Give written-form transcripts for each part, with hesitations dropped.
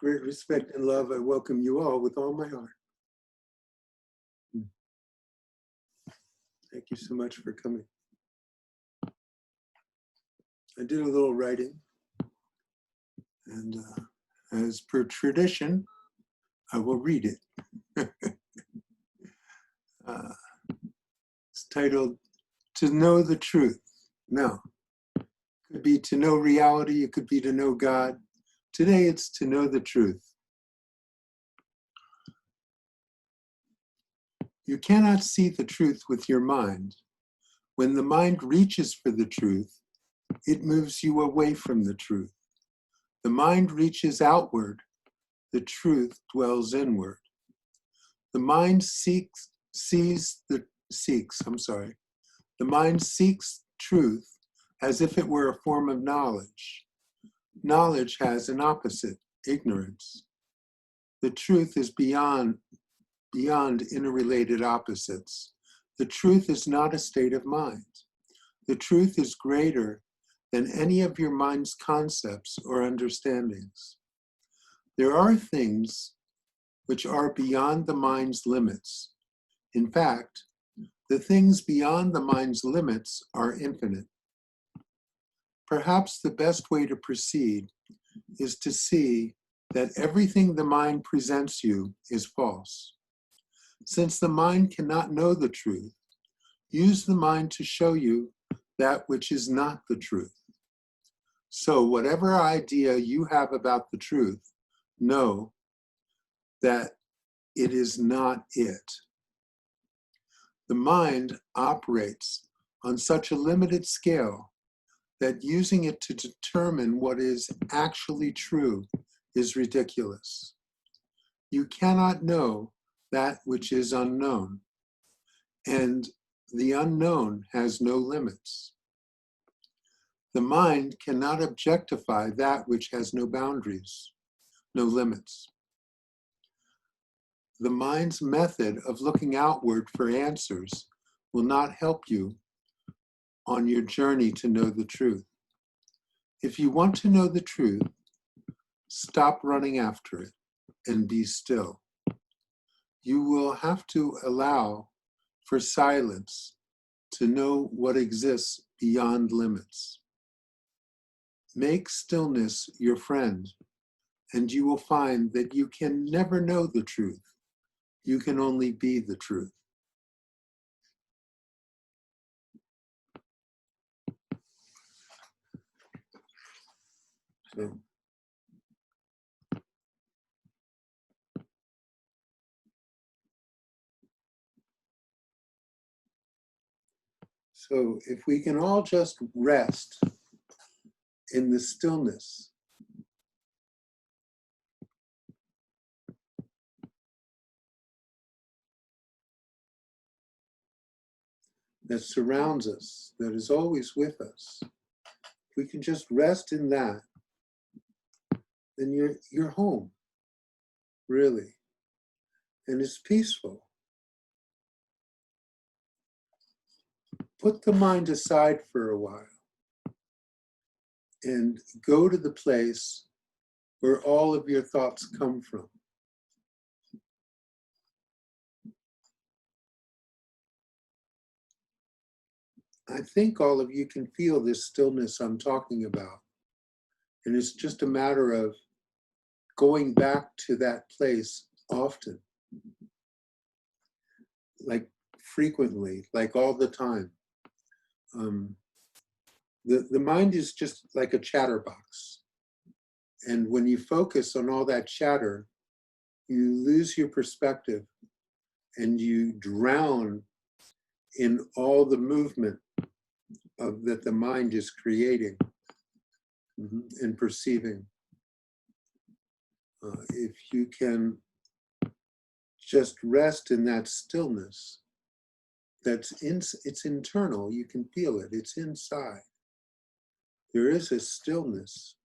great respect and love, I welcome you all with all my heart. Thank you so much for coming. I did a little writing, and as per tradition, I will read it. It's titled, To Know the Truth. Now, it could be to know reality, it could be to know God. Today it's to know the truth. You cannot see the truth with your mind. When the mind reaches for the truth, it moves you away from the truth. The mind reaches outward, the truth dwells inward. The mind the mind seeks truth as if it were a form of knowledge. Knowledge has an opposite, ignorance. The truth is beyond interrelated opposites. The truth is not a state of mind. The truth is greater than any of your mind's concepts or understandings. There are things which are beyond the mind's limits. In fact, the things beyond the mind's limits are infinite. Perhaps the best way to proceed is to see that everything the mind presents you is false. Since the mind cannot know the truth, use the mind to show you that which is not the truth. So whatever idea you have about the truth, know that it is not it. The mind operates on such a limited scale that using it to determine what is actually true is ridiculous. You cannot know that which is unknown, and the unknown has no limits. The mind cannot objectify that which has no boundaries, no limits. The mind's method of looking outward for answers will not help you on your journey to know the truth. If you want to know the truth, stop running after it and be still. You will have to allow for silence to know what exists beyond limits. Make stillness your friend, and you will find that you can never know the truth. You can only be the truth. So if we can all just rest in the stillness that surrounds us, that is always with us, if we can just rest in that, then you're home, really, and it's peaceful. Put the mind aside for a while and go to the place where all of your thoughts come from. I think all of you can feel this stillness I'm talking about. And it's just a matter of going back to that place often, like frequently, like all the time. The mind is just like a chatterbox. And when you focus on all that chatter, you lose your perspective and you drown in all the movement that the mind is creating and perceiving. If you can just rest in that stillness, it's internal, you can feel it, it's inside. There is a stillness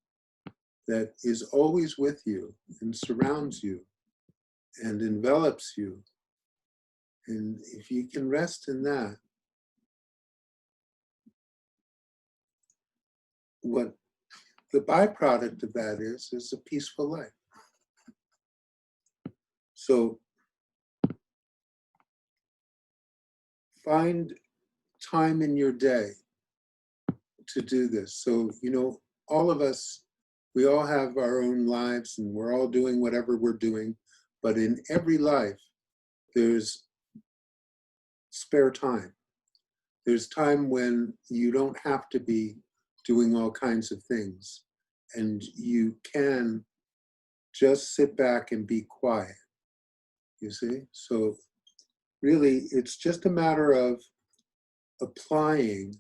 that is always with you and surrounds you and envelops you. And if you can rest in that, what the byproduct of that is a peaceful life. So find time in your day to do this. So, all of us, we all have our own lives and we're all doing whatever we're doing. But in every life, there's spare time. There's time when you don't have to be doing all kinds of things. And you can just sit back and be quiet, you see? So really, it's just a matter of applying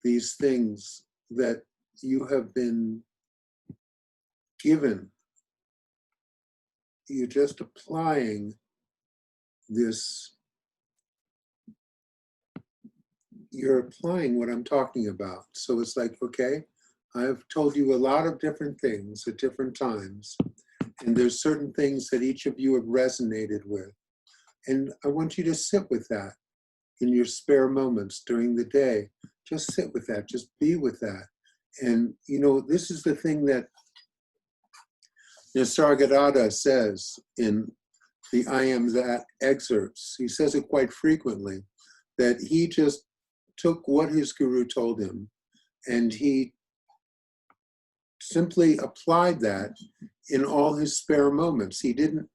these things that you have been given. You're just applying this, you're applying what I'm talking about. So it's like, okay, I've told you a lot of different things at different times, and there's certain things that each of you have resonated with. And I want you to sit with that in your spare moments during the day. Just sit with that, just be with that. And this is the thing that Nisargadatta says in the I Am That excerpts. He says it quite frequently, that he just took what his guru told him and he simply applied that in all his spare moments. He didn't,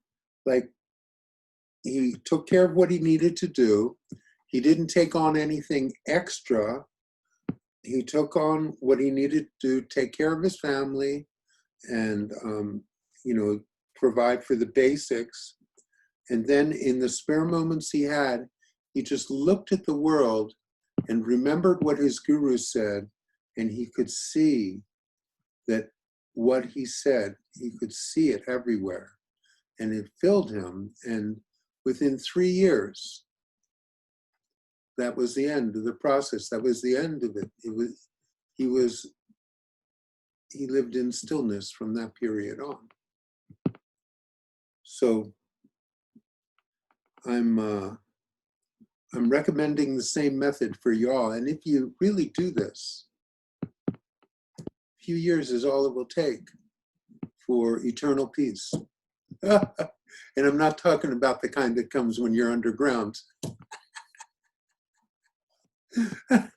he took care of what he needed to do. He didn't take on anything extra. He took on what he needed to take care of his family and, provide for the basics. And then in the spare moments he had, he just looked at the world and remembered what his guru said, and he could see that what he said, he could see it everywhere. And it filled him. And within 3 years, that was the end of the process. That was the end of it. He lived in stillness from that period on. So I'm recommending the same method for y'all. And if you really do this, a few years is all it will take for eternal peace. And I'm not talking about the kind that comes when you're underground. I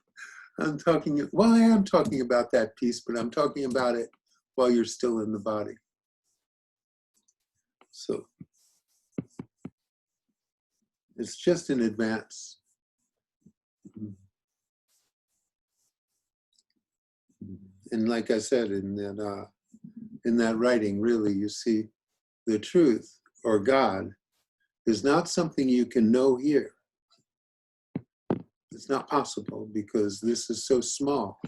am talking about that peace, but I'm talking about it while you're still in the body. So it's just in advance. And like I said, in that writing, really, you see, the truth or God is not something you can know here. It's not possible because this is so small.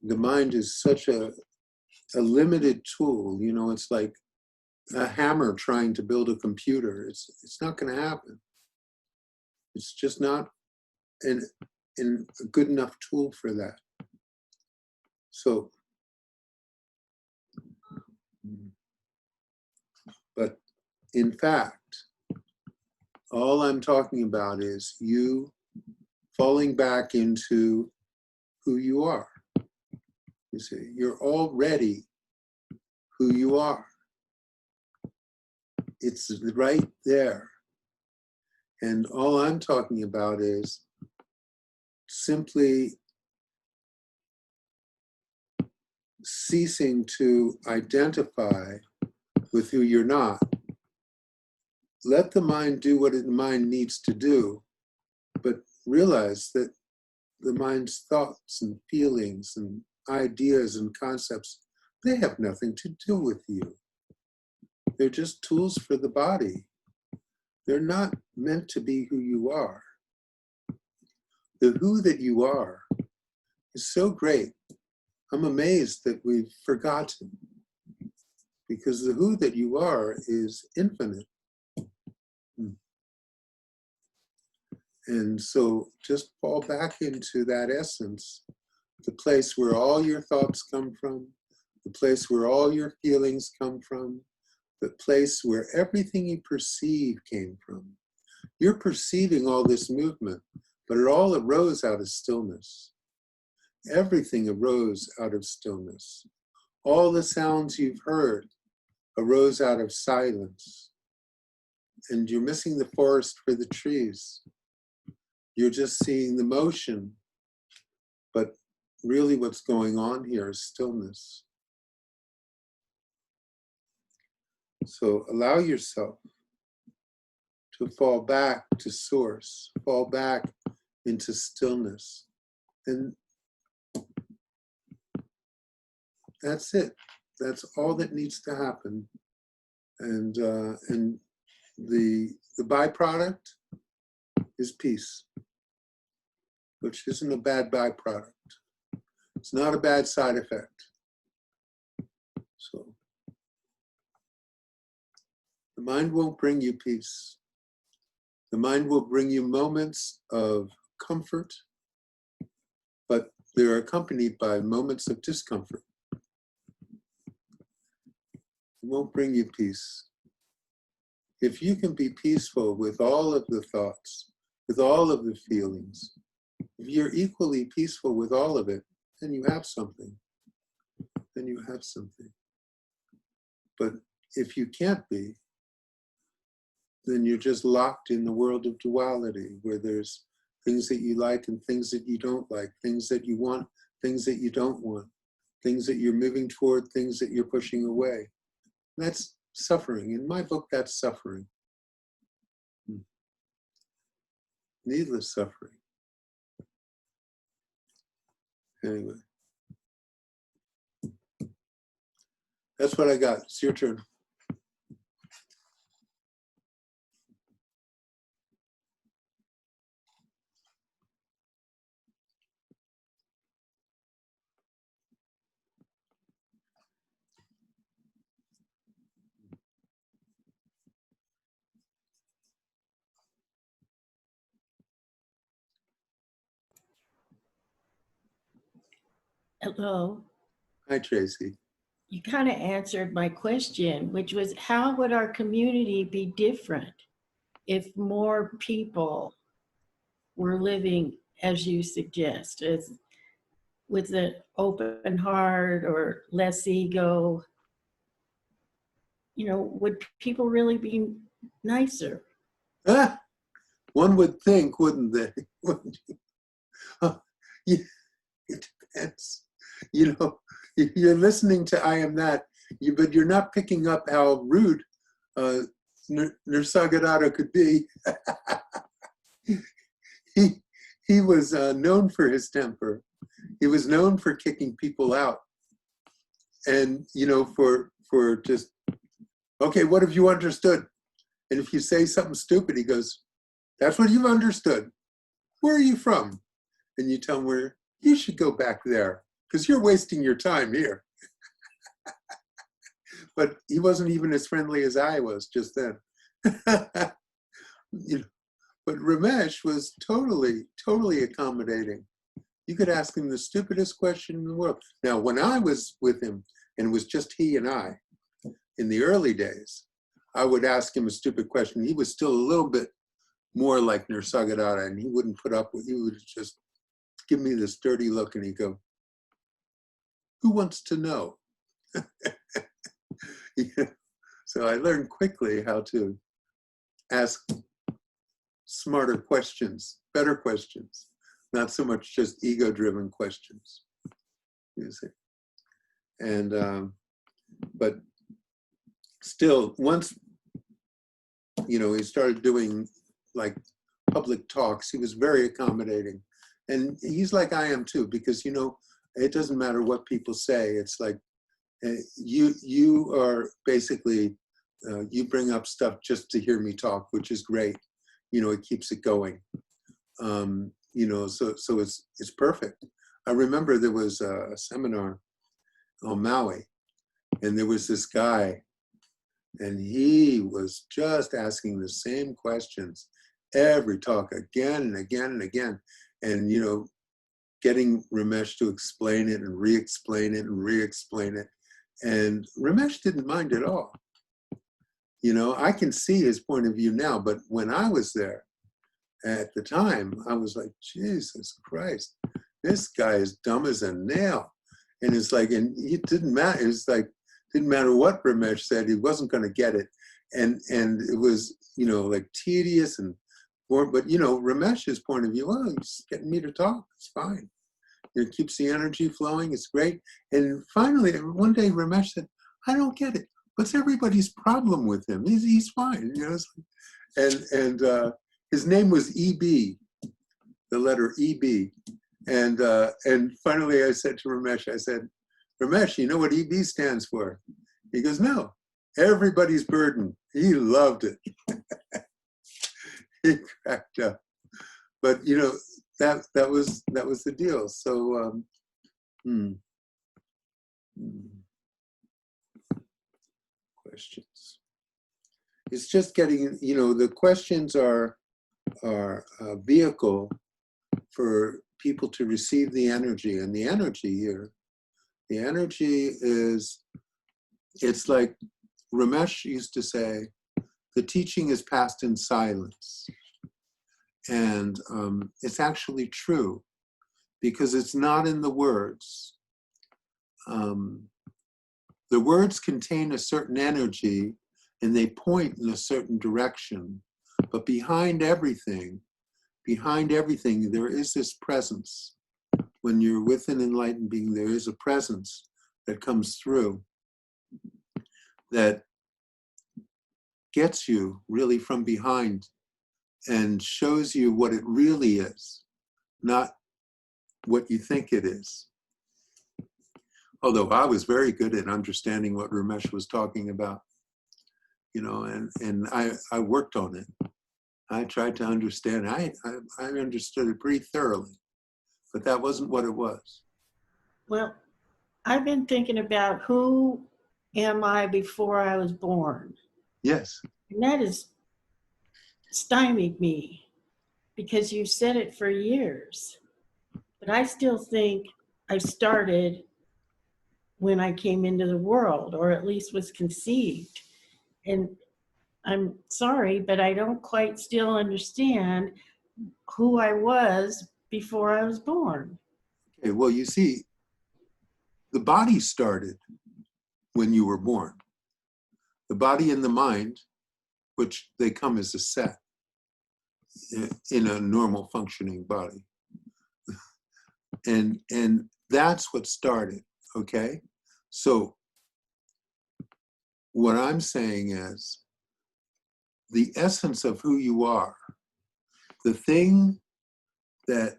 The mind is such a limited tool. It's like a hammer trying to build a computer. It's not going to happen. It's just not a good enough tool for that. So, but in fact, all I'm talking about is you falling back into who you are. You see, you're already who you are. It's right there. And all I'm talking about is simply ceasing to identify with who you're not. Let the mind do what the mind needs to do, but realize that the mind's thoughts and feelings and ideas and concepts, they have nothing to do with you. They're just tools for the body. They're not meant to be who you are. The who that you are is so great. I'm amazed that we've forgotten, because the who that you are is infinite. And so just fall back into that essence, the place where all your thoughts come from, the place where all your feelings come from, the place where everything you perceive came from. You're perceiving all this movement, but it all arose out of stillness. Everything arose out of stillness. All the sounds you've heard arose out of silence. and you're missing the forest for the trees. You're just seeing the motion, but really what's going on here is stillness. So allow yourself to fall back to source, fall back into stillness. And that's it. That's all that needs to happen. And the byproduct is peace, which isn't a bad byproduct. It's not a bad side effect. So the mind won't bring you peace. The mind will bring you moments of comfort, but they're accompanied by moments of discomfort. It won't bring you peace. If you can be peaceful with all of the thoughts, with all of the feelings, if you're equally peaceful with all of it, then you have something. Then you have something. But if you can't be, then you're just locked in the world of duality, where there's things that you like and things that you don't like, things that you want, things that you don't want, things that you're moving toward, things that you're pushing away. That's suffering. In my book, that's suffering. Needless suffering. Anyway. That's what I got. It's your turn. Hello. Hi, Tracy. You kind of answered my question, which was how would our community be different if more people were living as you suggest, as with an open heart or less ego? You know, would people really be nicer? Ah, one would think, wouldn't they? Yeah, it depends. You know, you're listening to I Am That, but you're not picking up how rude Nisargadatta could be. He was known for his temper. He was known for kicking people out. And, you know, for just, okay, what have you understood? And if you say something stupid, he goes, that's what you've understood. Where are you from? And you tell him, where you should go back there because you're wasting your time here. But he wasn't even as friendly as I was just then. You know, but Ramesh was totally accommodating. You could ask him the stupidest question in the world. Now, when I was with him and it was just he and I, in the early days, I would ask him a stupid question. He was still a little bit more like Nisargadatta, and he wouldn't put up with, he would just give me this dirty look and he'd go, who wants to know? You know? So I learned quickly how to ask smarter questions, better questions, not so much just ego-driven questions. You see, and but still, once you know he started doing like public talks, he was very accommodating, and he's like I am too, because you know it doesn't matter what people say. It's like you are basically you bring up stuff just to hear me talk, which is great. You know, it keeps it going. You know, so it's perfect. I remember there was a seminar on Maui, and there was this guy, and he was just asking the same questions every talk, again and again and again, and you know, getting Ramesh to explain it and re-explain it and re-explain it, and Ramesh didn't mind at all. You know, I can see his point of view now, but when I was there at the time, I was like, Jesus Christ, this guy is dumb as a nail. And it's like, and it didn't matter. It was like, didn't matter what Ramesh said, he wasn't going to get it. And it was, like tedious and boring. But, Ramesh's point of view, oh, he's getting me to talk. It's fine. It keeps the energy flowing. It's great. And finally, one day, Ramesh said, I don't get it. What's everybody's problem with him? He's fine. And his name was EB, the letter EB. And finally, I said to Ramesh, I said, Ramesh, you know what EB stands for? He goes, no, everybody's burden. He loved it. He cracked up. But that was the deal. So questions. It's just getting, the questions are a vehicle for people to receive the energy. And the energy here, the energy is, it's like Ramesh used to say, the teaching is passed in silence. And it's actually true because it's not in the words. The words contain a certain energy and they point in a certain direction. But behind everything, there is this presence. When you're with an enlightened being, there is a presence that comes through that gets you really from behind and shows you what it really is, not what you think it is. Although I was very good at understanding what Ramesh was talking about, and I worked on it. I tried to understand. I understood it pretty thoroughly, but that wasn't what it was. Well, I've been thinking about who am I before I was born? Yes. And that has stymied me because you said it for years. But I still think I started when I came into the world, or at least was conceived. And I'm sorry, but I don't quite still understand who I was before I was born. Okay, well, you see, the body started when you were born. The body and the mind, which they come as a set in a normal functioning body. And that's what started, okay? So what I'm saying is the essence of who you are, the thing that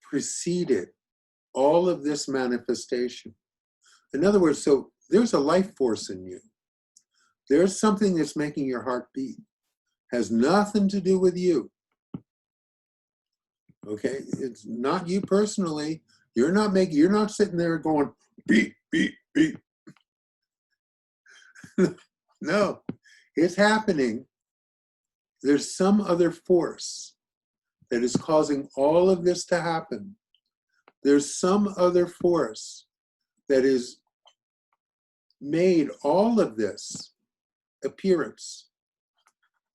preceded all of this manifestation. In other words, so there's a life force in you. There's something that's making your heart beat. Has nothing to do with you. Okay, it's not you personally. You're not sitting there going beat, beat, beat. No, it's happening. There's some other force that is causing all of this to happen. There's some other force that is made all of this appearance.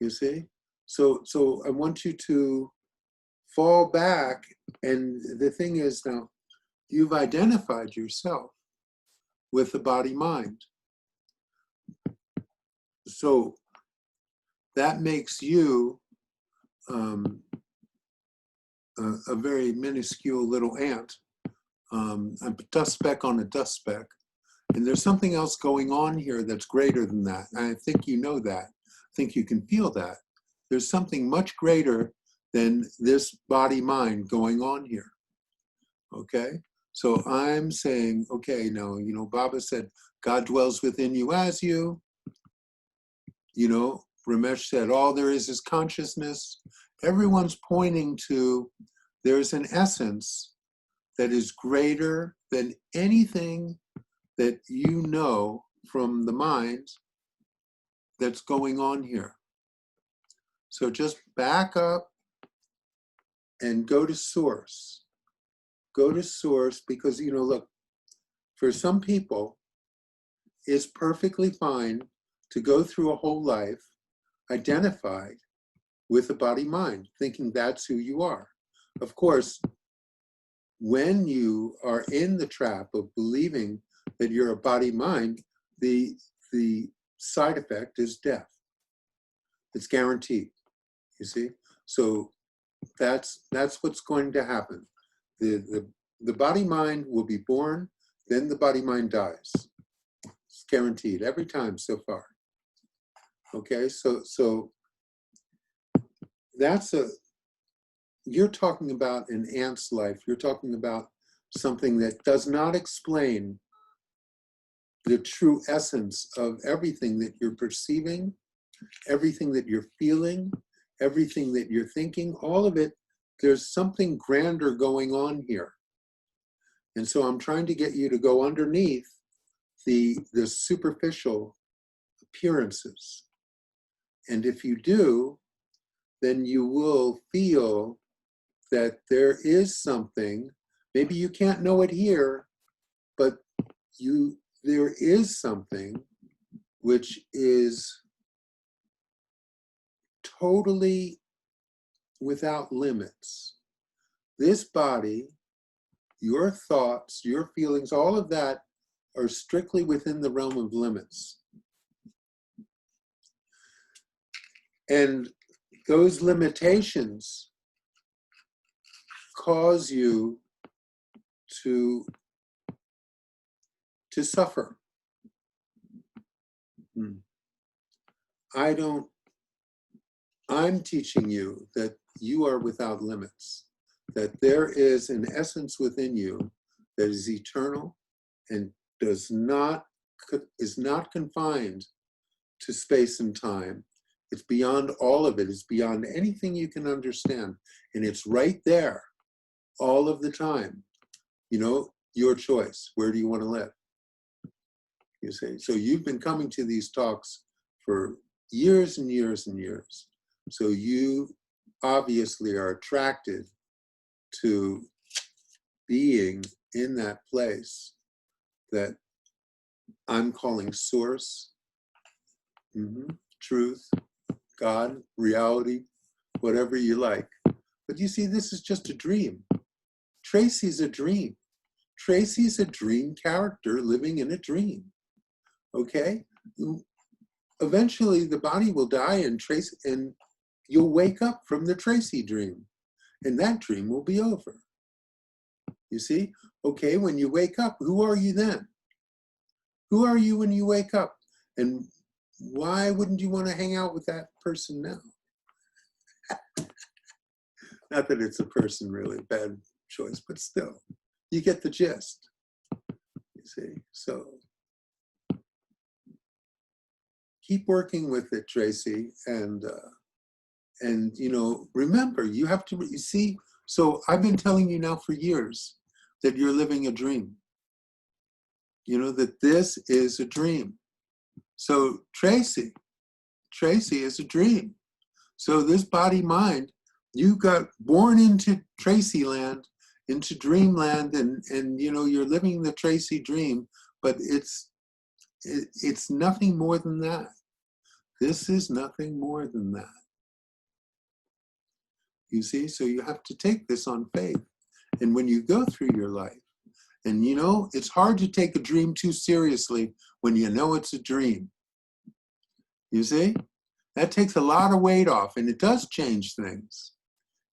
You see? So I want you to fall back, and the thing is now, you've identified yourself with the body-mind. So that makes you a very minuscule little ant, a dust speck on a dust speck. And there's something else going on here that's greater than that. And I think you know that. I think you can feel that. There's something much greater than this body-mind going on here. Okay? So I'm saying, okay, now, Baba said, God dwells within you as you. Ramesh said, all there is consciousness. Everyone's pointing to there's an essence that is greater than anything that you know from the mind that's going on here. So just back up and go to source. Go to source because, look, for some people, it's perfectly fine to go through a whole life identified with a body-mind, thinking that's who you are. Of course, when you are in the trap of believing that you're a body-mind, the side effect is death. It's guaranteed, you see? So that's what's going to happen. The body-mind will be born, then the body-mind dies. It's guaranteed every time so far. Okay, so that's you're talking about an ant's life. You're talking about something that does not explain the true essence of everything that you're perceiving, everything that you're feeling, everything that you're thinking, all of it. There's something grander going on here. And so I'm trying to get you to go underneath the superficial appearances. And if you do, then you will feel that there is something, maybe you can't know it here, but there is something which is totally without limits. This body, your thoughts, your feelings, all of that are strictly within the realm of limits. And those limitations cause you to suffer. I'm teaching you that you are without limits, that there is an essence within you that is eternal and is not confined to space and time. It's beyond all of it. It's beyond anything you can understand. And it's right there all of the time. You know, your choice. Where do you want to live? You see. So you've been coming to these talks for years and years and years. So you obviously are attracted to being in that place that I'm calling source, truth, God, reality, whatever you like. But you see, this is just a dream. Tracy's a dream. Tracy's a dream character living in a dream. Okay? Eventually the body will die and you'll wake up from the Tracy dream. And that dream will be over. You see? Okay, when you wake up, who are you then? Who are you when you wake up? And why wouldn't you want to hang out with that person now? Not that it's a person really, bad choice, but still, you get the gist. You see? So keep working with it, Tracy, and you know, remember, you have to, you see, so I've been telling you now for years that you're living a dream. You know, that this is a dream. So Tracy is a dream. So this body mind, you got born into Tracy land, into dreamland, and you know, you're living the Tracy dream, but it's nothing more than that. This is nothing more than that. You see, so you have to take this on faith. And when you go through your life, and you know, it's hard to take a dream too seriously when you know it's a dream. You see? That takes a lot of weight off, and it does change things.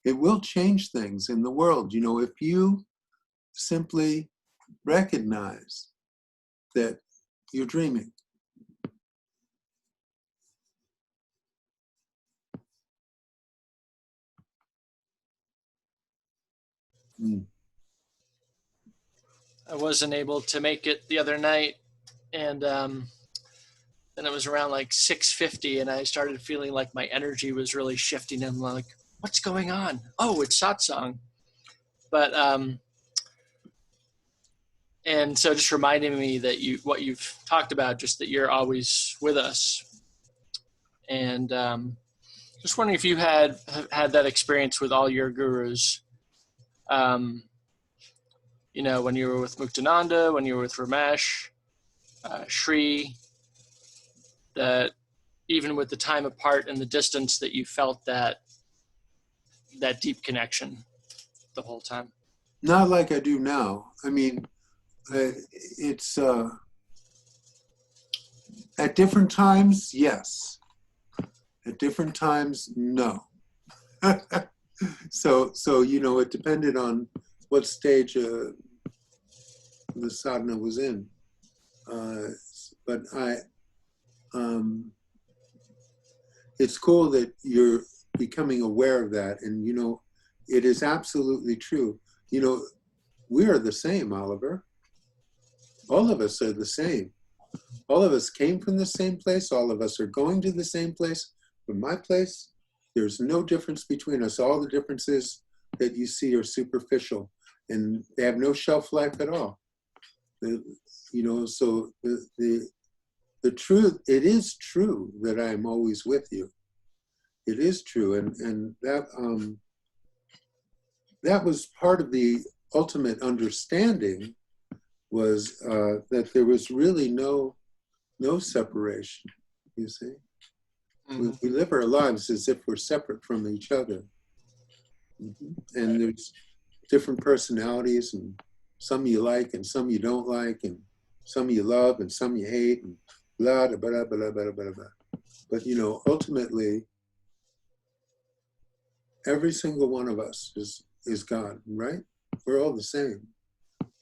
It will change things in the world. You know, if you simply recognize that you're dreaming. I wasn't able to make it the other night, and then it was around like 6:50, and I started feeling like my energy was really shifting. I'm like, what's going on? Oh, it's satsang. But and so just reminding me that what you've talked about, just that you're always with us. And just wondering if you have had that experience with all your gurus. You know, when you were with Muktananda, when you were with Ramesh, Shree, that even with the time apart and the distance, that you felt that deep connection the whole time. Not like I do now. I mean, it's at different times, yes. At different times, no. So it depended on what stage the sadhana was in. But it's cool that you're becoming aware of that. And, it is absolutely true. We are the same, Oliver. All of us are the same. All of us came from the same place. All of us are going to the same place. From my place, there's no difference between us. All the differences that you see are superficial, and they have no shelf life at all. So the truth, it is true that I am always with you. It is true, and that was part of the ultimate understanding, was that there was really no separation. You see, we live our lives as if we're separate from each other, and there's different personalities, and some you like, and some you don't like, and some you love, and some you hate, and blah blah blah blah blah blah blah. But ultimately, every single one of us is God, right? We're all the same.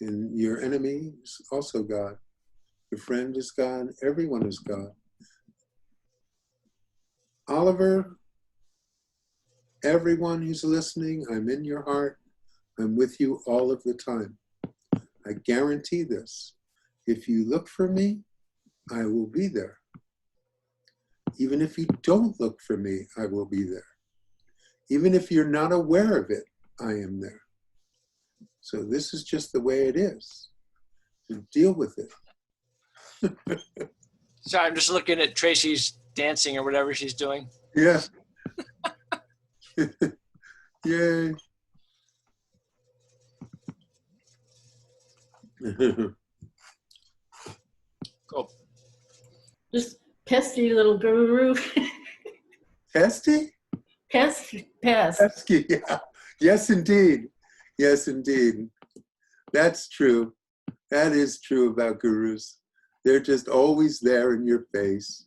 And your enemy is also God. Your friend is God. Everyone is God. Oliver, everyone who's listening, I'm in your heart. I'm with you all of the time. I guarantee this. If you look for me, I will be there. Even if you don't look for me, I will be there. Even if you're not aware of it, I am there. So this is just the way it is. So deal with it. Sorry, I'm just looking at Tracy's dancing or whatever she's doing. Yeah. Yay. Cool. Just pesky little guru. Testy? Pest. Pesky, yeah. Yes, indeed. Yes, indeed. That's true. That is true about gurus. They're just always there in your face.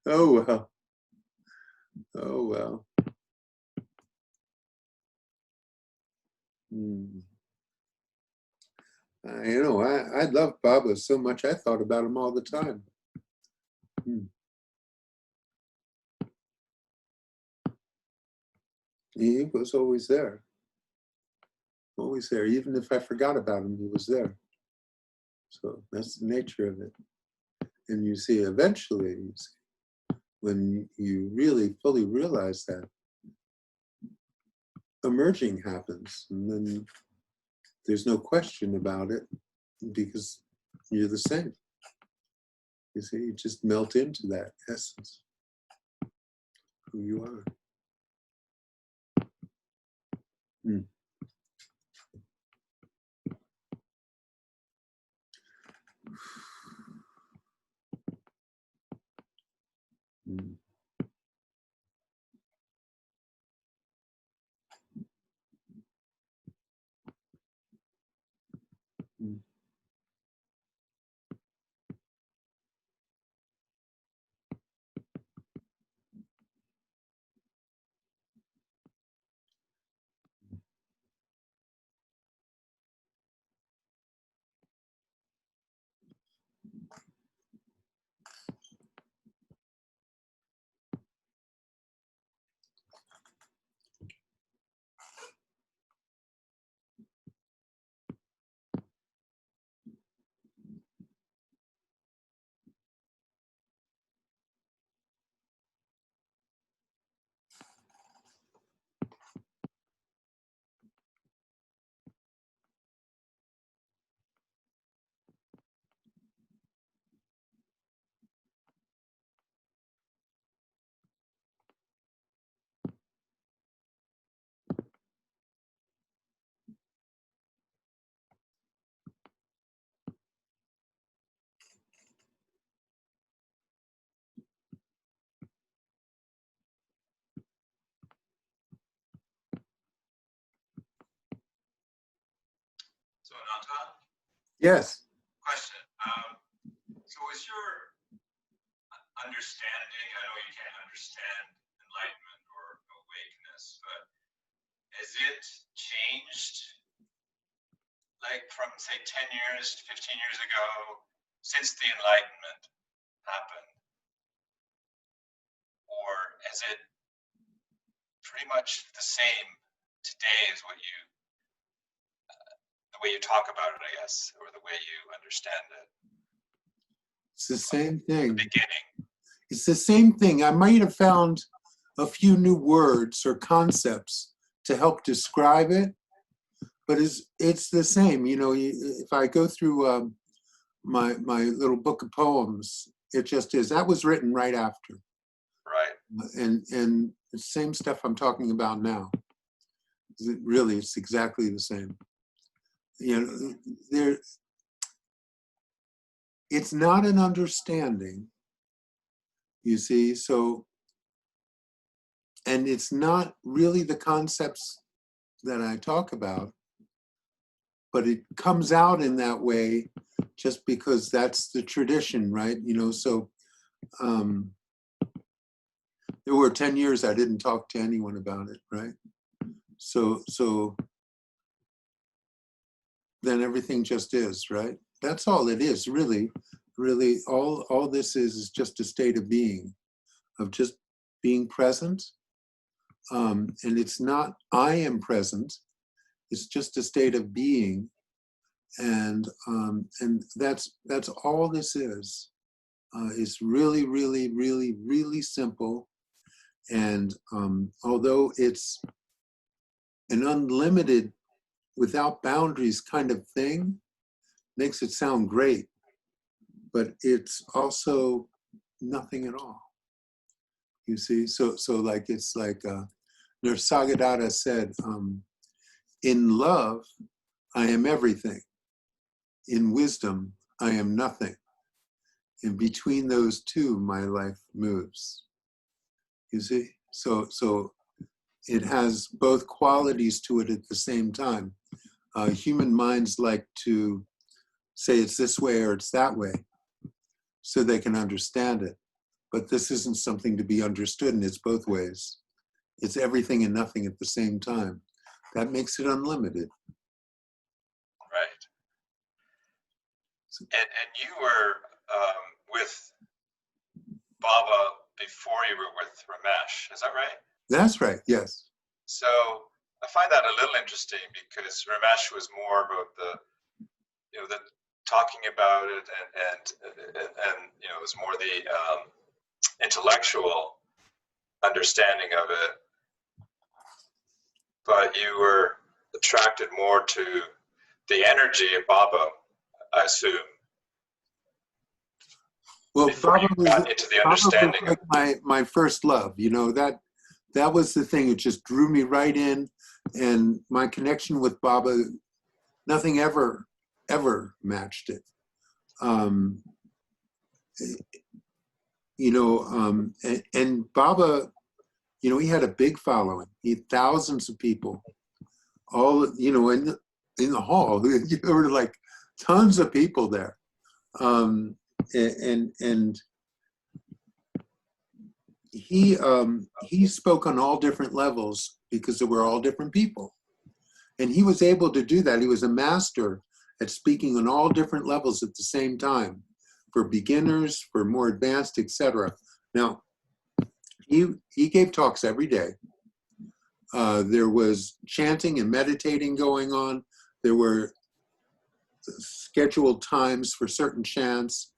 Oh, well. Oh, well. I love Baba so much, I thought about him all the time. He was always there. Always there. Even if I forgot about him, he was there. So that's the nature of it. And you see, eventually, when you really fully realize that, emerging happens. And then there's no question about it, because you're the same. You see, you just melt into that essence, who you are. Mm. Mm. Mm. So Ananta, Yes. question. So is your understanding, I know you can't understand enlightenment or awakeness, but has it changed, like from say 10 years, 15 years ago, since the enlightenment happened? Or is it pretty much the same today as what you, the way you talk about it, I guess, or the way you understand it? It's the same thing. The beginning. It's the same thing. I might have found a few new words or concepts to help describe it, but it's the same. You know, if I go through my little book of poems, it just is. That was written right after. Right. And the same stuff I'm talking about now. Really, it's exactly the same. You know, it's not an understanding, you see, so, and it's not really the concepts that I talk about, but it comes out in that way just because that's the tradition, right? You know, so there were 10 years I didn't talk to anyone about it, right? So then everything just is, right? That's all it is, really. Really, all this is just a state of being, of just being present. And it's not I am present, it's just a state of being. And that's all this is. It's really, really, really, really simple. And although it's an unlimited, without boundaries kind of thing, makes it sound great, but it's also nothing at all. You see, so like it's like Nisargadatta said, in love, I am everything. In wisdom, I am nothing. And between those two, my life moves. You see, so it has both qualities to it at the same time. Human minds like to say it's this way or it's that way, so they can understand it. But this isn't something to be understood, and it's both ways. It's everything and nothing at the same time. That makes it unlimited. Right. And you were with Baba before you were with Ramesh, is that right? That's right, yes. So I find that a little interesting because Ramesh was more about the talking about it and it was more the intellectual understanding of it, but you were attracted more to the energy of Baba, I assume. Well, before you got into the understanding was like my first love. You know, that was the thing. It just drew me right in, and my connection with Baba, nothing ever matched it. And Baba, you know, he had a big following. He had thousands of people, all, you know, in the hall. There were like tons of people there. And he spoke on all different levels because there were all different people. And he was able to do that. He was a master at speaking on all different levels at the same time, for beginners, for more advanced, etc. Now, he gave talks every day. There was chanting and meditating going on. There were scheduled times for certain chants,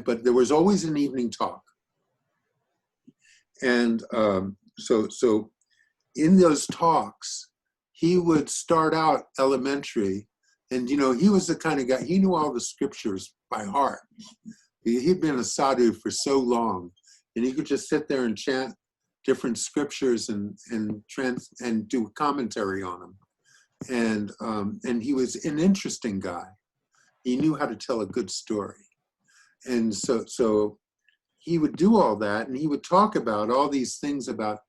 but there was always an evening talk. And so in those talks, he would start out elementary, and, you know, he was the kind of guy, he knew all the scriptures by heart. He'd been a sadhu for so long, and he could just sit there and chant different scriptures and do commentary on them. And he was an interesting guy. He knew how to tell a good story. And so he would do all that, and he would talk about all these things about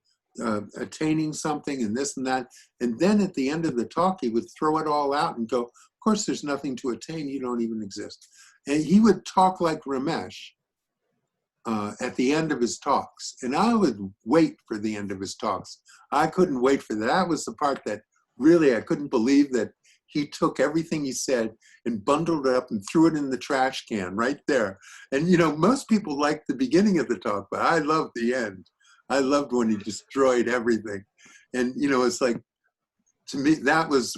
attaining something and this and that. And then at the end of the talk, he would throw it all out and go, of course, there's nothing to attain. You don't even exist. And he would talk like Ramesh, at the end of his talks. And I would wait for the end of his talks. I couldn't wait for that. That was the part that really I couldn't believe, that he took everything he said and bundled it up and threw it in the trash can right there. And, you know, most people liked the beginning of the talk, but I loved the end. I loved when he destroyed everything. And, you know, it's like, to me, that was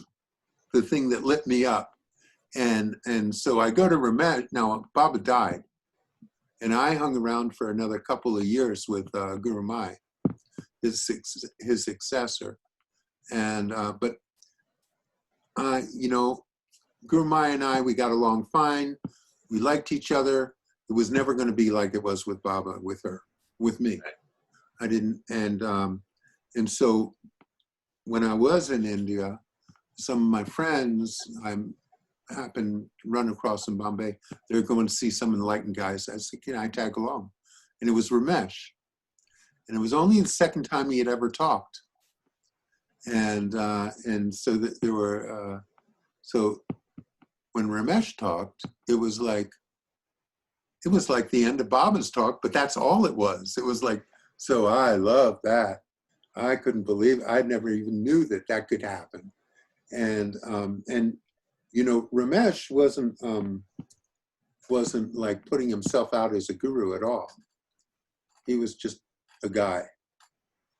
the thing that lit me up. And so I go to Ramesh. Now, Baba died. And I hung around for another couple of years with Gurumayi, his successor. And, but, you know, Gurumayi and I, we got along fine. We liked each other. It was never going to be like it was with Baba, with me. I didn't, and so when I was in India, some of my friends, I happened to run across in Bombay, they were going to see some enlightened guys. I said, can I tag along? And it was Ramesh. And it was only the second time he had ever talked. And so that there were, so when Ramesh talked, it was like the end of Baba's talk, but that's all it was. It was like, so I love that. I couldn't believe it. I never even knew that that could happen. And you know, Ramesh wasn't like putting himself out as a guru at all. He was just a guy,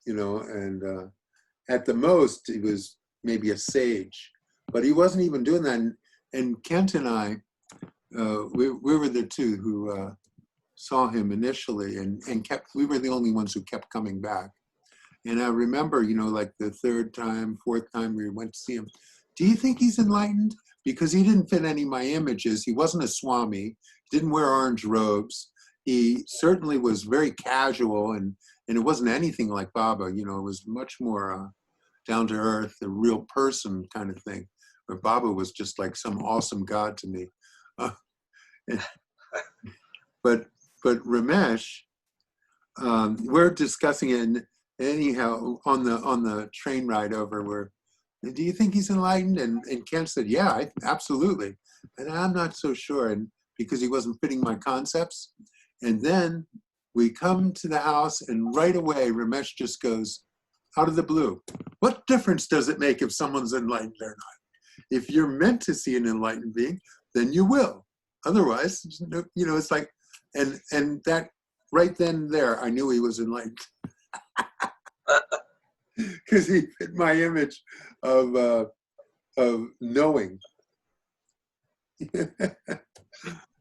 you know, and at the most, he was maybe a sage, but he wasn't even doing that. And Kent and I, we were the two who saw him initially, and we were the only ones who kept coming back. And I remember, you know, like the third time, fourth time we went to see him, do you think he's enlightened? Because he didn't fit any of my images. He wasn't a Swami, didn't wear orange robes. He certainly was very casual, and it wasn't anything like Baba, you know, it was much more down to earth, a real person kind of thing. Where Baba was just like some awesome God to me. But Ramesh, we're discussing it, and anyhow on the train ride over, where, do you think he's enlightened? And Ken said, yeah, absolutely. And I'm not so sure, and because he wasn't fitting my concepts. And then we come to the house, and right away Ramesh just goes, out of the blue, what difference does it make if someone's enlightened or not? If you're meant to see an enlightened being, then you will. Otherwise, you know, it's like, and that right then and there, I knew he was enlightened. Because he fit my image of knowing.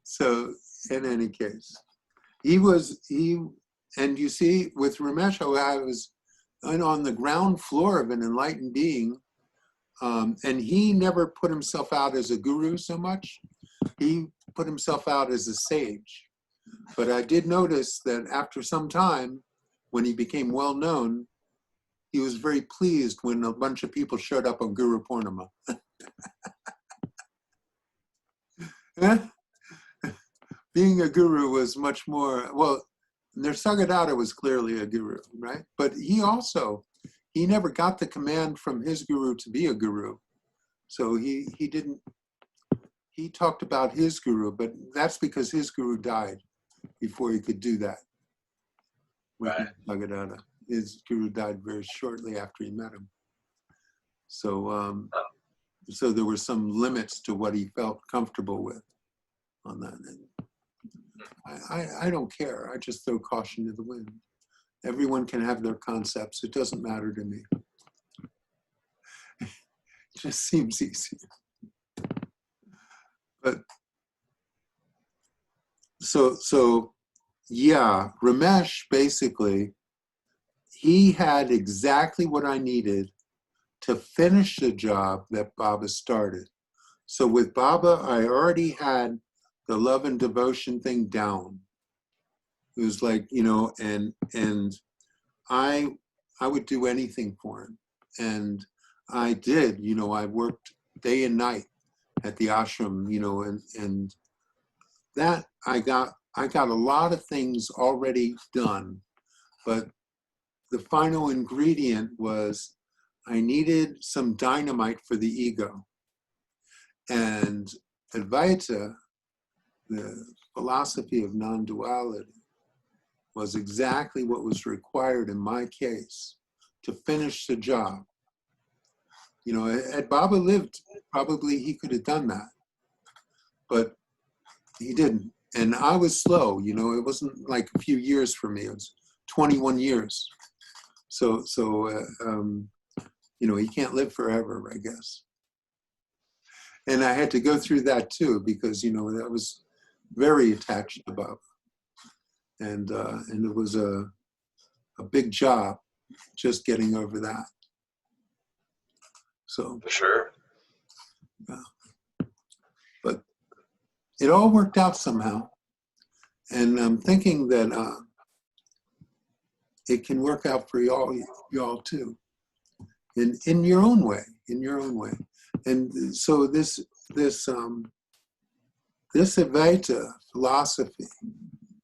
So in any case, and you see, with Ramesh, I was on the ground floor of an enlightened being, and he never put himself out as a guru so much. He put himself out as a sage. But I did notice that after some time, when he became well known, he was very pleased when a bunch of people showed up on Guru Purnima. Being a guru was much more, well, Nisargadatta was clearly a guru, right? But he never got the command from his guru to be a guru. So he talked about his guru, but that's because his guru died before he could do that. Right. Nisargadatta. His guru died very shortly after he met him. So, so there were some limits to what he felt comfortable with on that. And I don't care. I just throw caution to the wind. Everyone can have their concepts. It doesn't matter to me. It just seems easier. But so yeah, Ramesh basically, he had exactly what I needed to finish the job that Baba started. So with Baba, I already had the love and devotion thing down. It was like, you know, and I would do anything for him. And I did, you know, I worked day and night at the ashram, you know, and that I got a lot of things already done, but the final ingredient was I needed some dynamite for the ego. And Advaita, the philosophy of non-duality, was exactly what was required in my case to finish the job. You know, had Baba lived, probably he could have done that, but he didn't. And I was slow, you know, it wasn't like a few years for me, it was 21 years. So you know, he can't live forever, I guess. And I had to go through that too, because, you know, I was very attached to Baba. And it was a big job just getting over that. So, For sure. but it all worked out somehow. And I'm thinking that it can work out for y'all too, in your own way, And so this Advaita philosophy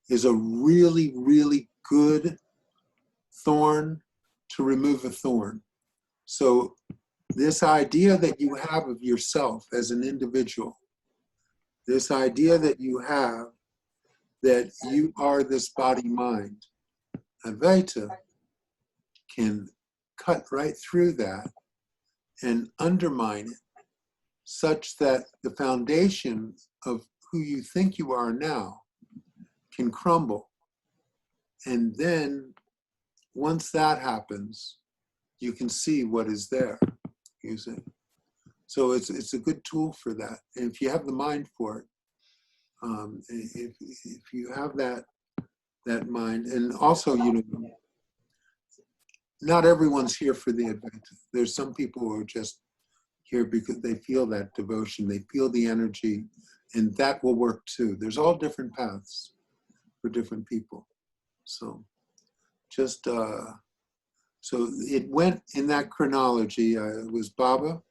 is a really, really good thorn to remove a thorn. So this idea that you have of yourself as an individual, this idea that you have that you are this body-mind, Advaita can cut right through that and undermine it, such that the foundation of who you think you are now can crumble. And then once that happens, you can see what is there, you see. So it's a good tool for that. And if you have the mind for it, if you have that mind, and also, you know, not everyone's here for the Advaita. There's some people who are just here because they feel that devotion, they feel the energy, and that will work too. There's all different paths for different people. So just, so it went in that chronology. It was Baba,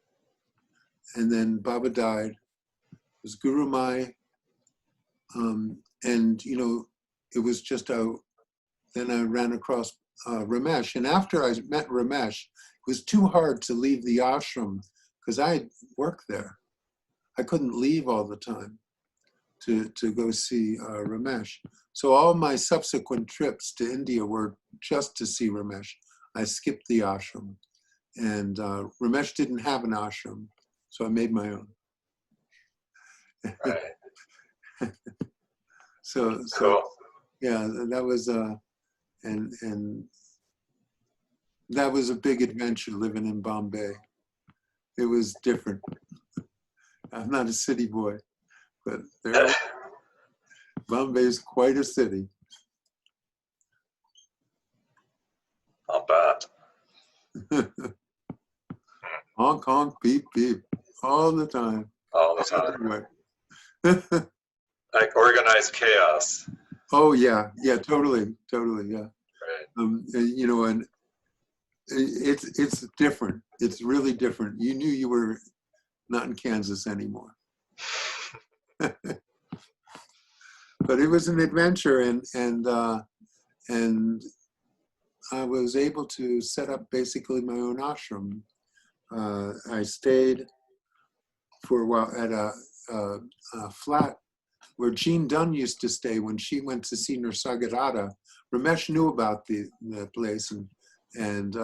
and then Baba died. It was Gurumayi, and, you know, it was just then I ran across Ramesh. And after I met Ramesh, it was too hard to leave the ashram because I worked there. I couldn't leave all the time to go see Ramesh. So all my subsequent trips to India were just to see Ramesh. I skipped the ashram. And Ramesh didn't have an ashram, so I made my own. Right. So Cool. yeah, that was and that was a big adventure living in Bombay. It was different. I'm not a city boy, but Bombay is quite a city. Not bad. Honk, honk, beep, beep, all the time. All the time. Anyway. Like organized chaos. Oh yeah, totally, yeah. Right. You know, and it's different. It's really different. You knew you were not in Kansas anymore. But it was an adventure, and I was able to set up basically my own ashram. I stayed for a while at a flat where Jean Dunn used to stay when she went to see Nisargadatta. Ramesh knew about the place and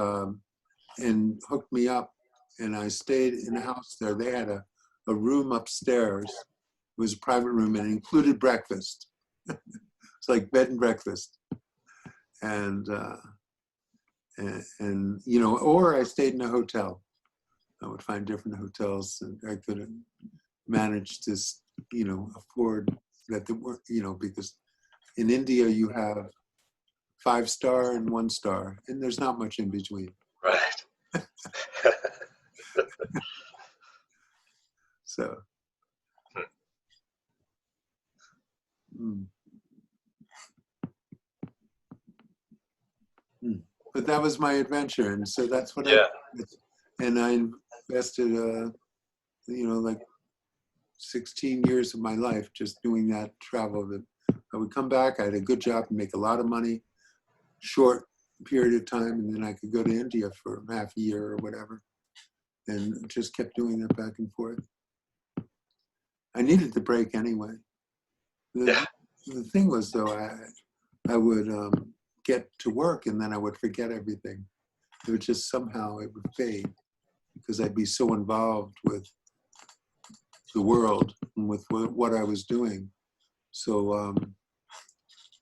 hooked me up, and I stayed in a house there. They had a room upstairs. It was a private room and it included breakfast. It's like bed and breakfast. And you know, or I stayed in a hotel. I would find different hotels, and I could manage to, you know, afford that. You know, because in India you have 5-star and 1-star, and there's not much in between. Right. So. But that was my adventure, and so that's what I did. And I invested, you know, like 16 years of my life just doing that travel. That I would come back, I had a good job and make a lot of money, short period of time, and then I could go to India for half a year or whatever, and just kept doing that back and forth. I needed the break anyway. The thing was, though, I would get to work and then I would forget everything. It would just somehow, it would fade because I'd be so involved with the world and with what I was doing. So,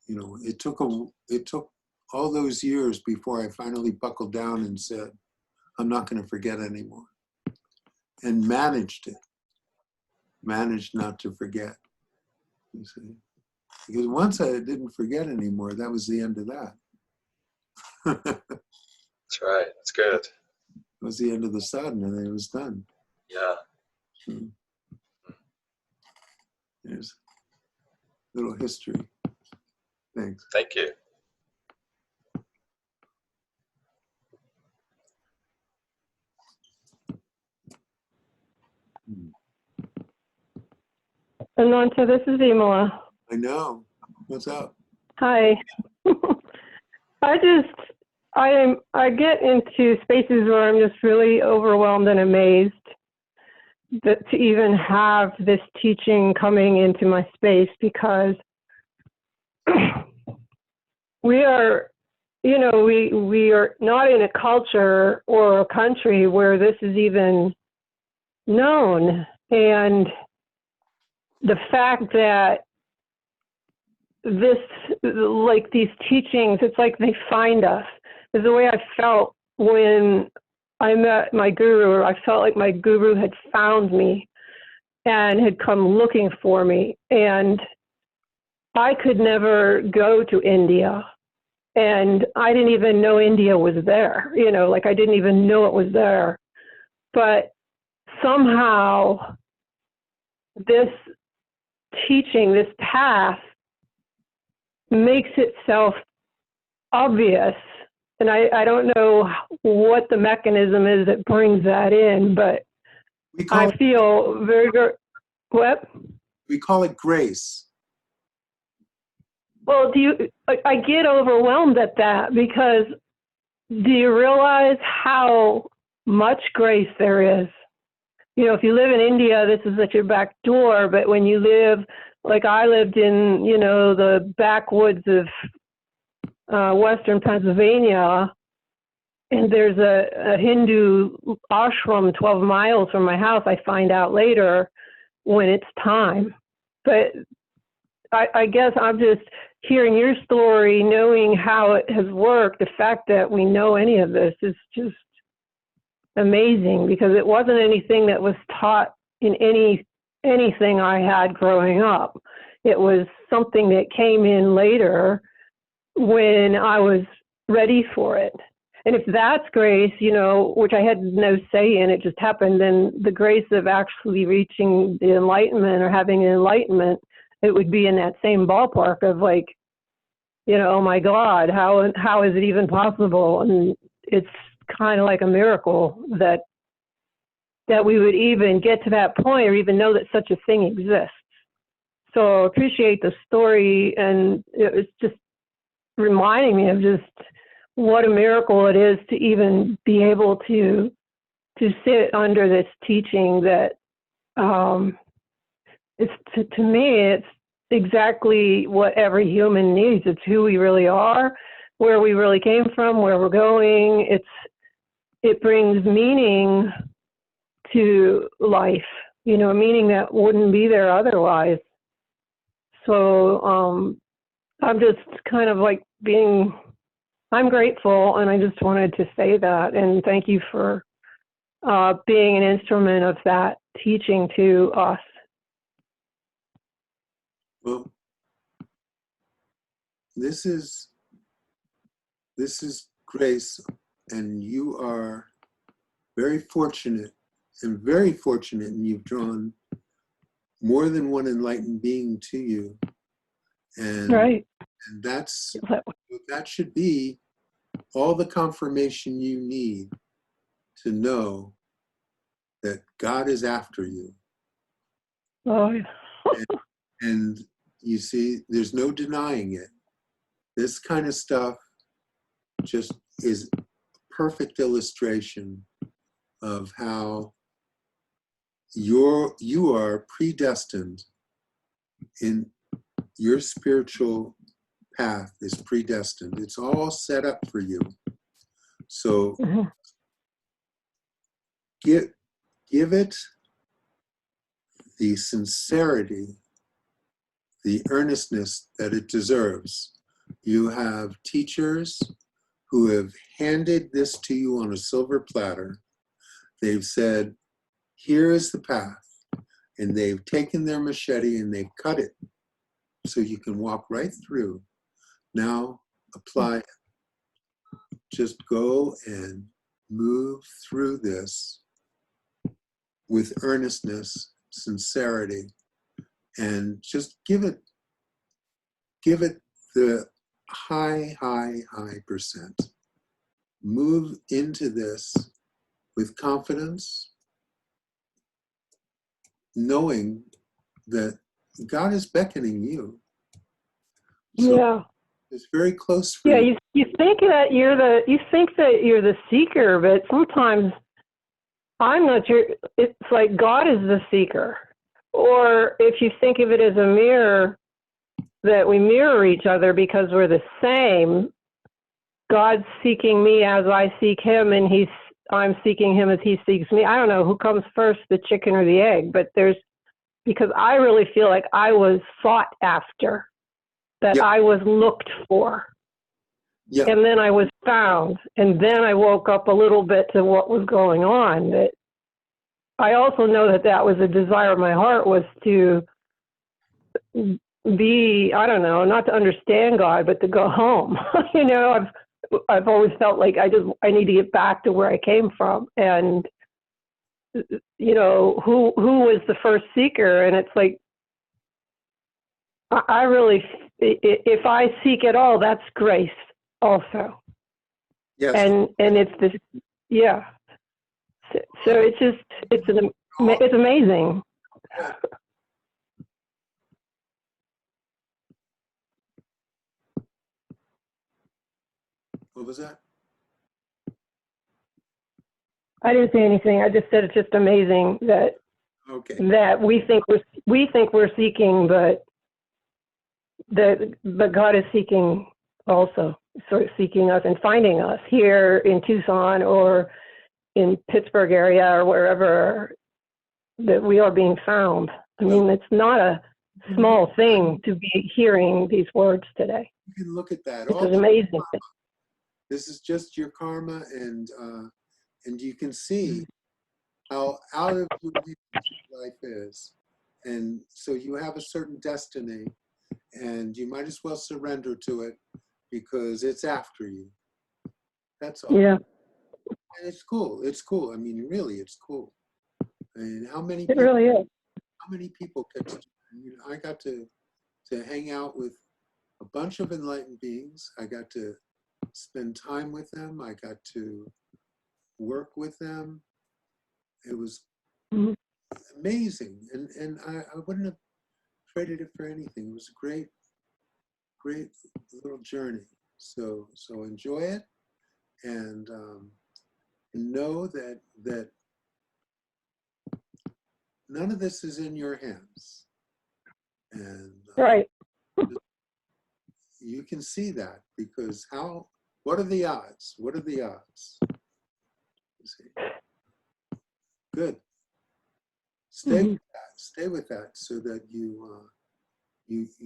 you know, it took all those years before I finally buckled down and said, I'm not going to forget anymore. And managed not to forget, you see. Because once I didn't forget anymore, that was the end of that. That's right. That's good. It was the end of the sadhana, and it was done. Yeah. There's a little history. Thanks. Thank you. Ananta, this is Imala. I know. What's up? Hi. I get into spaces where I'm just really overwhelmed and amazed that to even have this teaching coming into my space, because we are, you know, we are not in a culture or a country where this is even known. And the fact that this, like these teachings, it's like they find us. Is the way I felt when I met my guru. I felt like my guru had found me and had come looking for me. And I could never go to India. And I didn't even know India was there. You know, like I didn't even know it was there. But somehow this teaching, this path, makes itself obvious. And I don't know what the mechanism is that brings that in, but I feel very, very, what? We call it grace. Well, I get overwhelmed at that, because do you realize how much grace there is? You know, if you live in India, this is at your back door, but when you live, like I lived in, you know, the backwoods of Western Pennsylvania, and there's a Hindu ashram 12 miles from my house. I find out later when it's time. But I guess I'm just hearing your story, knowing how it has worked. The fact that we know any of this is just amazing, because it wasn't anything that was taught in anything I had growing up. It was something that came in later when I was ready for it. And if that's grace, you know, which I had no say in, it just happened, then the grace of actually reaching the enlightenment or having an enlightenment, it would be in that same ballpark of like, you know, oh my God, how is it even possible? And it's kind of like a miracle that we would even get to that point or even know that such a thing exists. So I appreciate the story, and it was just reminding me of just what a miracle it is to even be able to sit under this teaching that it's to me, it's exactly what every human needs. It's who we really are, where we really came from, where we're going. It brings meaning to life, you know, meaning that wouldn't be there otherwise. So I'm just kind of like I'm grateful, and I just wanted to say that, and thank you for being an instrument of that teaching to us. Well, this is grace, and you are very fortunate, and you've drawn more than one enlightened being to you. And, right. And that should be all the confirmation you need to know that God is after you. Oh, yeah. and you see, there's no denying it. This kind of stuff just is a perfect illustration of how you are predestined in your spiritual path is predestined. It's all set up for you. So give it the sincerity, the earnestness that it deserves. You have teachers who have handed this to you on a silver platter. They've said, here is the path. And they've taken their machete and they've cut it so you can walk right through. Now apply it. Just go and move through this with earnestness, sincerity, and just give it the high percent. Move into this with confidence, knowing that God is beckoning you. So yeah. it's very close for Yeah, you. you think that you're the seeker, but sometimes I'm not sure. It's like God is the seeker. Or if you think of it as a mirror, that we mirror each other because we're the same. God's seeking me as I seek him, and I'm seeking him as he seeks me. I don't know who comes first, the chicken or the egg, but because I really feel like I was sought after, that Yep. I was looked for. Yeah. And then I was found, and then I woke up a little bit to what was going on. That I also know that was a desire of my heart, was to be, I don't know, not to understand God, but to go home. You know, I've always felt like I need to get back to where I came from, and you know, who was the first seeker? And it's like, I really, if I seek at all, that's grace also. Yes. And it's this, yeah. So it's amazing. What was that? I didn't say anything. I just said it's just amazing that Okay. that we think we're seeking, but God is seeking also, sort of seeking us and finding us here in Tucson or in Pittsburgh area or wherever, that we are being found. I mean, it's not a small thing to be hearing these words today. You can look at that. It's an amazing thing. This is just your karma, and you can see how out of your hands life is. And so you have a certain destiny, and you might as well surrender to it because it's after you. That's all. Yeah, And it's cool. It's cool. I mean, really, it's cool. And how many it people, really is. how many people I got to hang out with a bunch of enlightened beings. I got to spend time with them. I got to work with them. It was amazing. And I wouldn't have traded it for anything. It was a great little journey. So enjoy it, and know that none of this is in your hands. And Right. you can see that, because what are the odds? What are the odds? You see. Good. Stay with that. Stay with that, so that you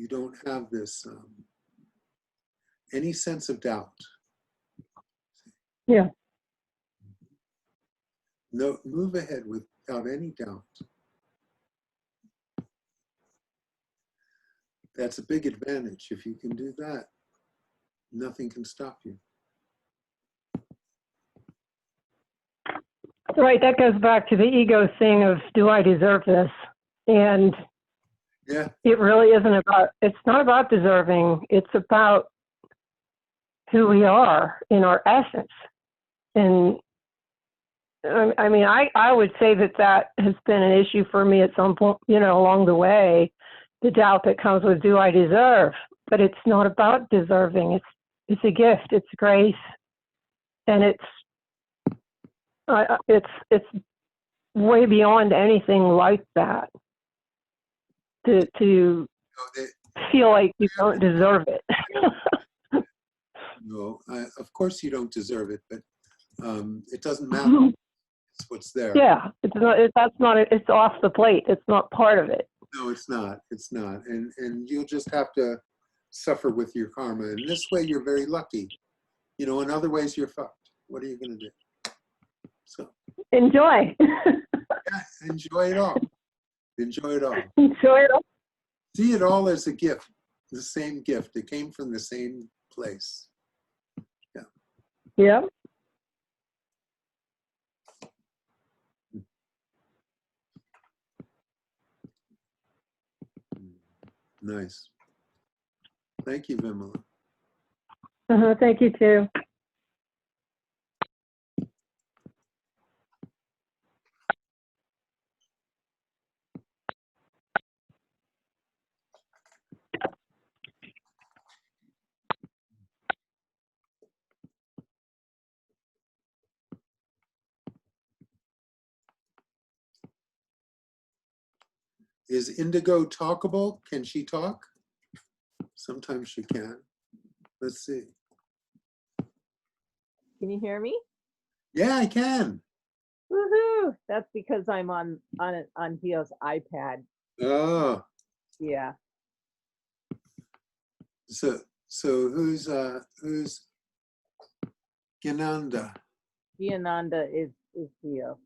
don't have this any sense of doubt. Yeah. No, move ahead without any doubt. That's a big advantage. If you can do that, nothing can stop you. Right. That goes back to the ego thing of, do I deserve this? And Yeah. it really isn't it's not about deserving. It's about who we are in our essence. And I mean, I would say that has been an issue for me at some point, you know, along the way, the doubt that comes with, do I deserve? But it's not about deserving. It's a gift. It's grace. And it's way beyond anything like that, to feel like you don't deserve it. No, of course you don't deserve it, but it doesn't matter. It's what's there. Yeah, it's not. That's not. It's off the plate. It's not part of it. No, it's not. It's not. And you'll just have to suffer with your karma. And this way, you're very lucky. You know, in other ways, you're fucked. What are you going to do? So Enjoy. yeah, enjoy it all. Enjoy it all. Enjoy it all. See it all as a gift. The same gift. It came from the same place. Yeah. Yeah. Nice. Thank you, Vimala. Thank you too. Is Indigo talkable? Can she talk? Sometimes she can. Let's see. Can you hear me? Yeah, I can. Woohoo! That's because I'm on Gio's iPad. Oh, Yeah. so who's Gananda? Giananda is Gio.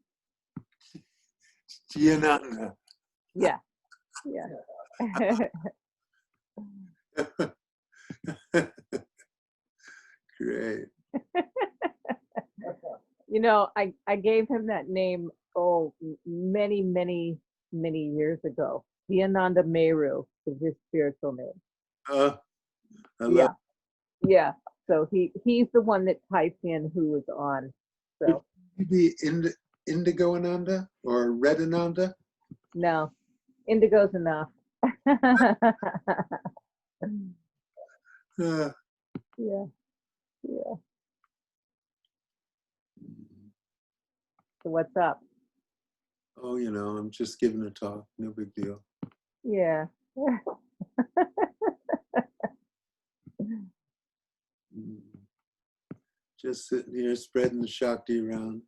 Giananda. Yeah. Yeah. Great. You know, I gave him that name many years ago. Giananda Meru is his spiritual name. I love Yeah. Yeah. So he's the one that typed in who was on. So Would you be Indigo Ananda or Red Ananda? no, Indigo's enough. Uh, Yeah. Yeah. So what's up? oh, you know, I'm just giving a talk. No big deal. Yeah. Mm. Just sitting here spreading the Shakti around.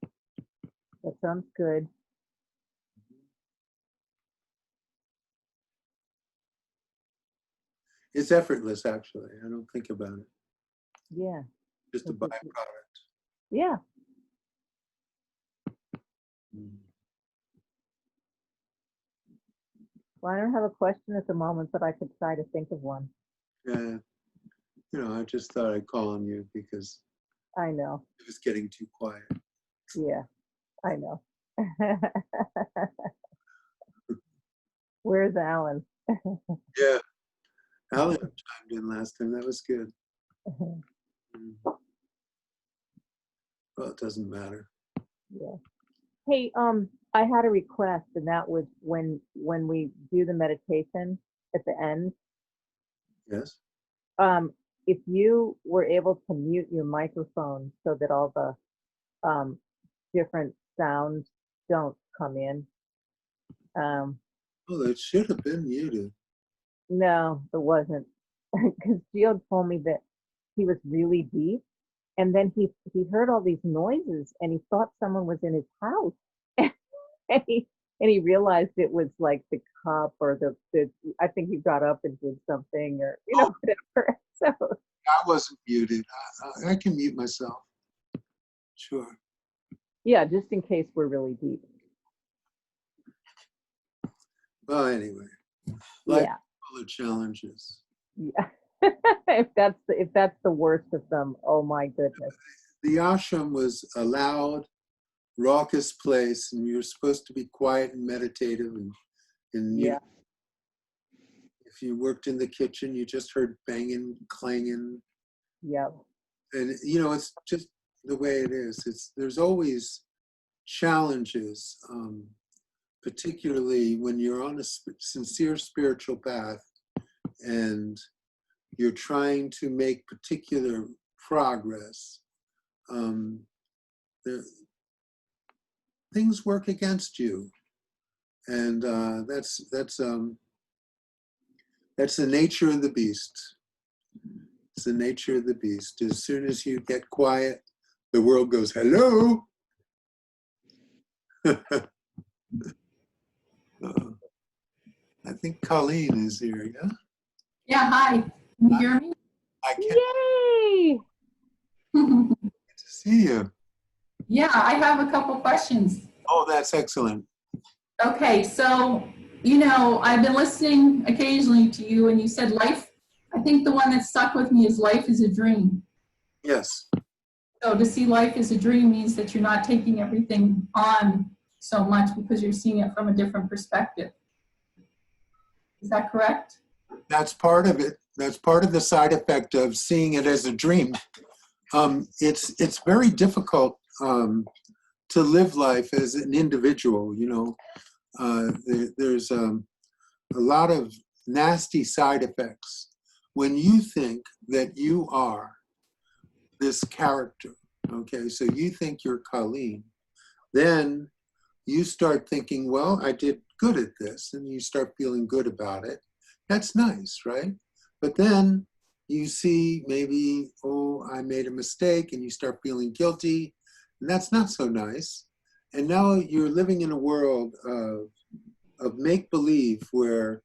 That sounds good. It's effortless, actually. I don't think about it. Yeah. Just a byproduct. Yeah. Mm. Well, I don't have a question at the moment, but I could try to think of one. Yeah. You know, I just thought I'd call on you because I know. it was getting too quiet. Yeah, I know. Where's Alan? Yeah. Alan chimed in last time. That was good. Mm. Well, it doesn't matter. Yeah. Hey, I had a request, and that was when we do the meditation at the end, Yes. if you were able to mute your microphone so that all the different sounds don't come in. Oh, that should have been muted. No, it wasn't. Because Gio told me that he was really deep, and then he heard all these noises, and he thought someone was in his house, and he realized it was like the cup or the I think he got up and did something or whatever. So I wasn't muted. I can mute myself. Sure. yeah, just in case we're really deep. Well, anyway, life Yeah. is full of challenges. Yeah. if that's the worst of them, oh my goodness. The ashram was a loud, raucous place, and you're supposed to be quiet and meditative. And Yeah. if you worked in the kitchen, you just heard banging, clanging. Yep. And, you know, it's just the way it is. There's always challenges, particularly when you're on a sincere spiritual path and you're trying to make particular progress. Things work against you, and that's the nature of the beast. It's the nature of the beast. As soon as you get quiet, the world goes, hello. I think Colleen is here, yeah? Yeah, hi. Can you hear me? I can't Yay! see you. Yeah, I have a couple questions. Oh, that's excellent. Okay, so, you know, I've been listening occasionally to you, and you said life, I think the one that stuck with me is life is a dream. Yes. So to see life as a dream means that you're not taking everything on so much because you're seeing it from a different perspective. Is that correct? That's part of it. That's part of the side effect of seeing it as a dream. It's very difficult to live life as an individual. You know, there's a lot of nasty side effects when you think that you are this character. Okay, so you think you're Colleen, then you start thinking, well, I did good at this, and you start feeling good about it. That's nice, right? But then you see maybe, oh, I made a mistake, and you start feeling guilty, and that's not so nice. And now you're living in a world of make-believe where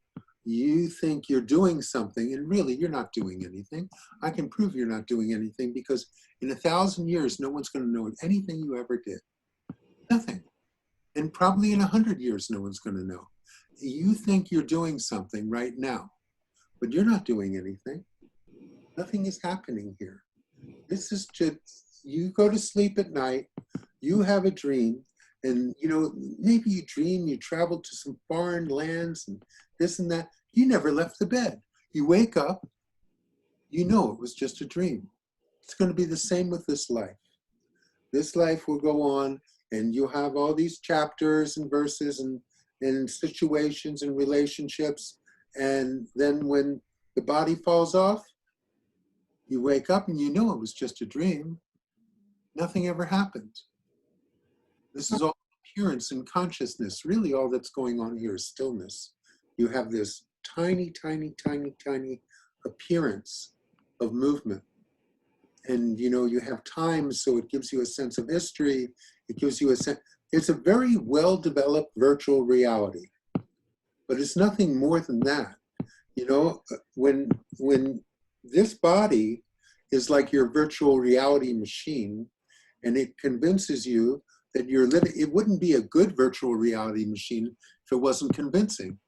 you think you're doing something, and really you're not doing anything. I can prove you're not doing anything because in 1,000 years, no one's going to know anything you ever did. Nothing. And probably in 100 years, no one's going to know. You think you're doing something right now, but you're not doing anything. Nothing is happening here. This is just, you go to sleep at night, you have a dream, and you know, maybe you dream you traveled to some foreign lands and this and that. You never left the bed. You wake up, you know it was just a dream. It's going to be the same with this life. This life will go on, and you'll have all these chapters and verses and situations and relationships. And then when the body falls off, you wake up and you know it was just a dream. Nothing ever happened. This is all appearance and consciousness. Really all that's going on here is stillness. You have this tiny, tiny, tiny, tiny appearance of movement. And you know, you have time, so it gives you a sense of history. It gives you a sense, it's a very well-developed virtual reality, but it's nothing more than that. You know, when this body is like your virtual reality machine, and it convinces you that you're living, it wouldn't be a good virtual reality machine if it wasn't convincing.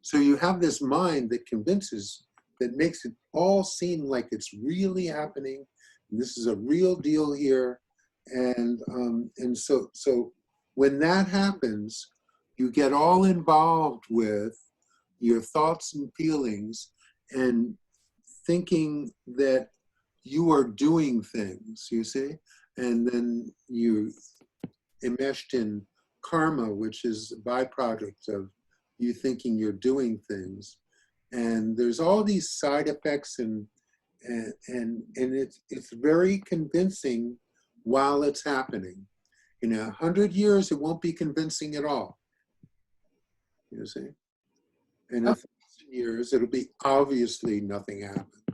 So you have this mind that convinces, that makes it all seem like it's really happening. And this is a real deal here. And so when that happens, you get all involved with your thoughts and feelings and thinking that you are doing things, you see? And then you enmeshed in karma, which is a byproduct of you thinking you're doing things. And there's all these side effects, and it's very convincing while it's happening. In 100 years, it won't be convincing at all. You see? In 1,000 years, it'll be obviously nothing happened.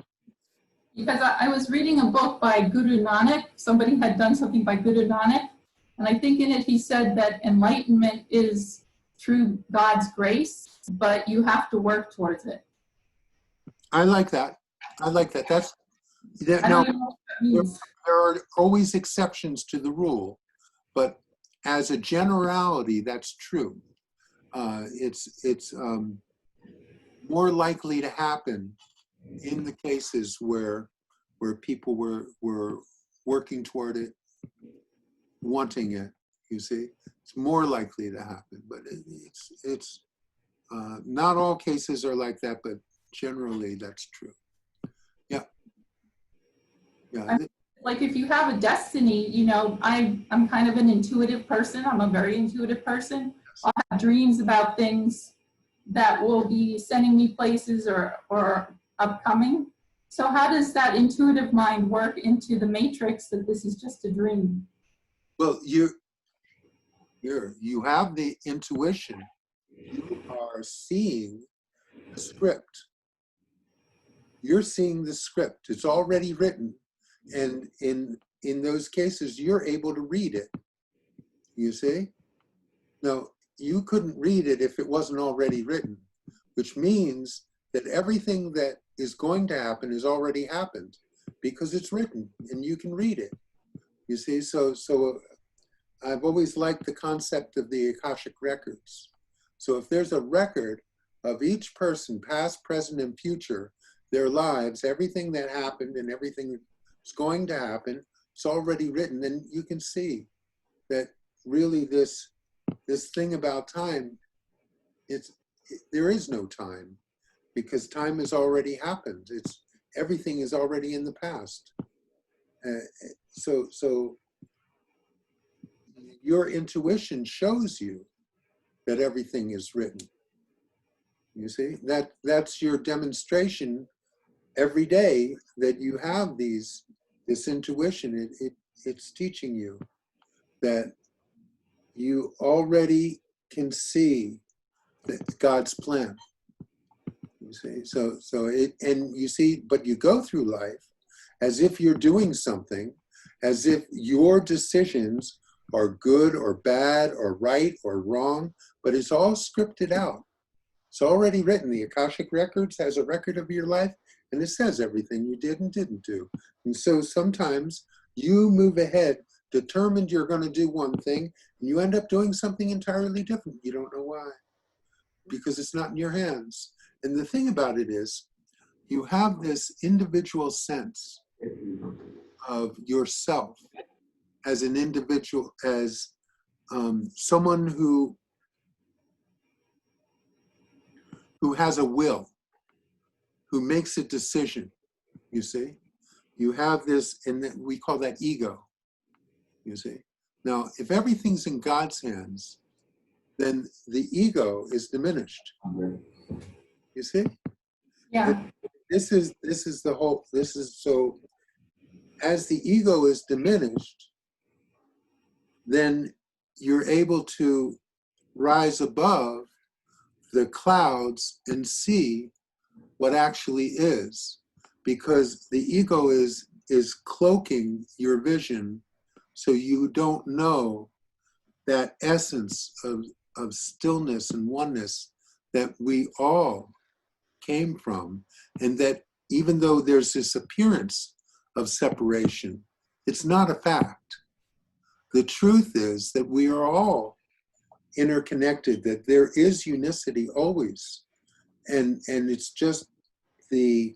Because I was reading a book by Guru Nanak. Somebody had done something by Guru Nanak. And I think in it he said that enlightenment is through God's grace, but you have to work towards it. I like that. I like that. That's that. I Now, don't know what that means. there are always exceptions to the rule, but as a generality, that's true. It's more likely to happen in the cases where people were working toward it, wanting it. You see, it's more likely to happen, but it's not all cases are like that, but generally that's true. Yeah. Yeah. Like if you have a destiny, you know, I'm kind of an intuitive person. I'm a very intuitive person. I'll have dreams about things that will be sending me places or upcoming. So how does that intuitive mind work into the matrix that this is just a dream? Well, you have the intuition. You are seeing the script. You're seeing the script. It's already written. And in those cases, you're able to read it. You see? Now, you couldn't read it if it wasn't already written, which means that everything that is going to happen has already happened because it's written and you can read it. You see? So I've always liked the concept of the Akashic records. So if there's a record of each person, past, present, and future, their lives, everything that happened and everything that's going to happen, it's already written, then you can see that really this thing about time, there is no time because time has already happened. Everything is already in the past. So your intuition shows you that everything is written. You see, that's your demonstration every day that you have this intuition. It's teaching you that you already can see God's plan. You see, and you see, but you go through life as if you're doing something, as if your decisions are good or bad or right or wrong, but it's all scripted out. It's already written. The Akashic Records has a record of your life, and it says everything you did and didn't do. And so sometimes you move ahead, determined you're going to do one thing, and you end up doing something entirely different. You don't know why, because it's not in your hands. And the thing about it is, you have this individual sense of yourself as an individual, as someone who has a will, who makes a decision, you see? You have this, and we call that ego, you see? Now, if everything's in God's hands, then the ego is diminished. You see? Yeah. This is so, as the ego is diminished, then you're able to rise above the clouds and see what actually is, because the ego is cloaking your vision so you don't know that essence of stillness and oneness that we all came from, and that even though there's this appearance of separation, it's not a fact. The truth is that we are all interconnected, that there is unicity always. And it's just the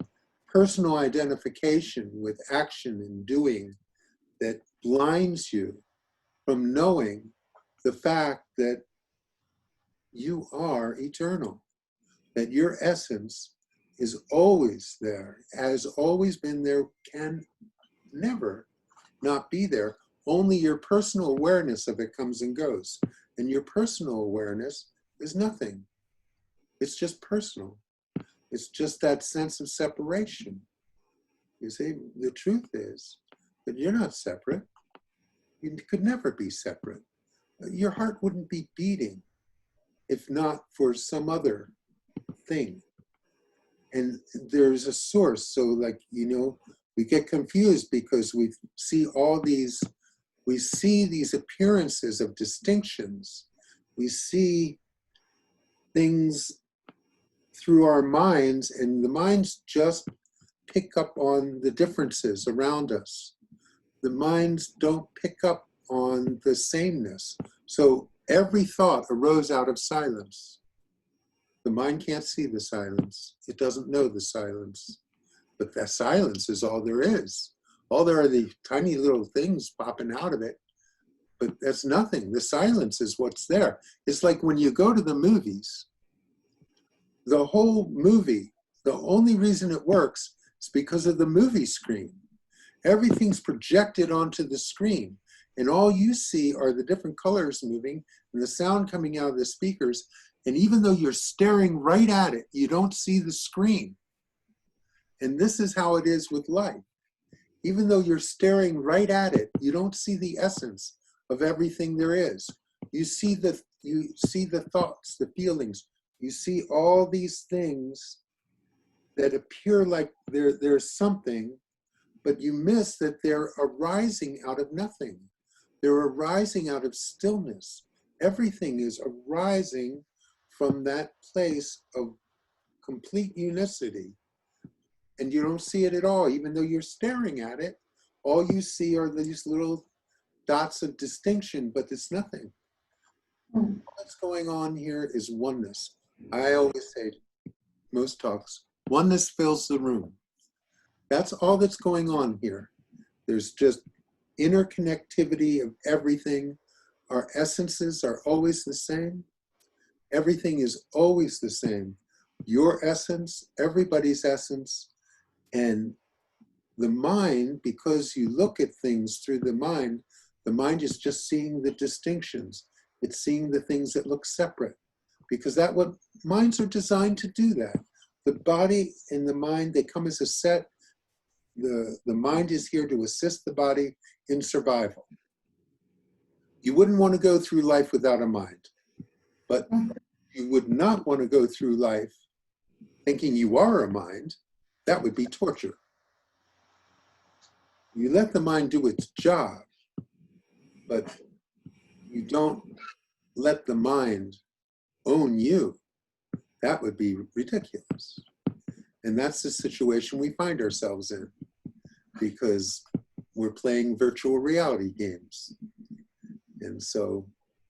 personal identification with action and doing that blinds you from knowing the fact that you are eternal, that your essence is always there, has always been there, can never not be there. Only your personal awareness of it comes and goes. And your personal awareness is nothing. It's just personal. It's just that sense of separation. You see, the truth is that you're not separate. You could never be separate. Your heart wouldn't be beating if not for some other thing. And there's a source. So like, we get confused because we see these appearances of distinctions. We see things through our minds, and the minds just pick up on the differences around us. The minds don't pick up on the sameness. So every thought arose out of silence. The mind can't see the silence. It doesn't know the silence. But that silence is all there is. All there are the tiny little things popping out of it, but that's nothing. The silence is what's there. It's like when you go to the movies, the whole movie, the only reason it works is because of the movie screen. Everything's projected onto the screen, and all you see are the different colors moving and the sound coming out of the speakers. And even though you're staring right at it, you don't see the screen. And this is how it is with life. Even though you're staring right at it, you don't see the essence of everything there is. You see the thoughts, the feelings. You see all these things that appear like there's something, but you miss that they're arising out of nothing. They're arising out of stillness. Everything is arising from that place of complete unicity. And you don't see it at all, even though you're staring at it. All you see are these little dots of distinction, but it's nothing. What's going on here is oneness. I always say, most talks, oneness fills the room. That's all that's going on here. There's just interconnectivity of everything. Our essences are always the same. Everything is always the same. Your essence, everybody's essence, and the mind, because you look at things through the mind is just seeing the distinctions. It's seeing the things that look separate, because that's what minds are designed to do that. The body and the mind, they come as a set. The mind is here to assist the body in survival. You wouldn't want to go through life without a mind, but you would not want to go through life thinking you are a mind. That would be torture. You let the mind do its job, but you don't let the mind own you. That would be ridiculous. And that's the situation we find ourselves in, because we're playing virtual reality games. And so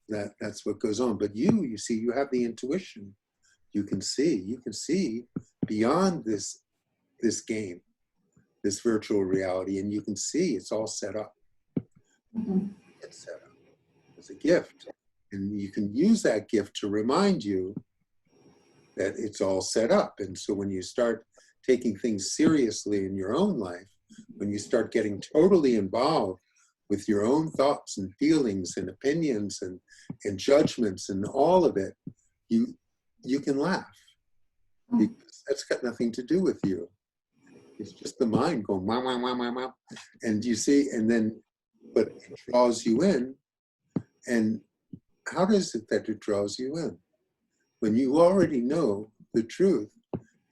that's what goes on. But you see, you have the intuition. You can see beyond this game, this virtual reality, and you can see it's all set up. It's set up as a gift. And you can use that gift to remind you that it's all set up. And so when you start taking things seriously in your own life, when you start getting totally involved with your own thoughts and feelings and opinions and judgments and all of it, you can laugh, because that's got nothing to do with you. It's just the mind going wah, wah, wah, wah, wah. And you see, and then, but it draws you in. And how does it that it draws you in? When you already know the truth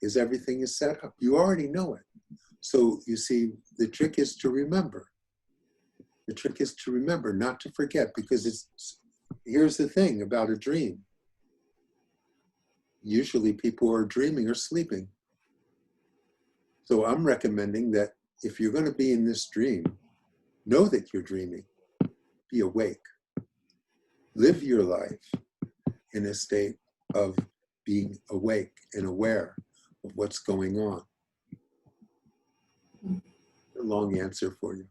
is everything is set up. You already know it. So you see, the trick is to remember. The trick is to remember, not to forget, because here's the thing about a dream. Usually people who are dreaming or sleeping. So I'm recommending that if you're going to be in this dream, know that you're dreaming. Be awake. Live your life in a state of being awake and aware of what's going on. A long answer for you.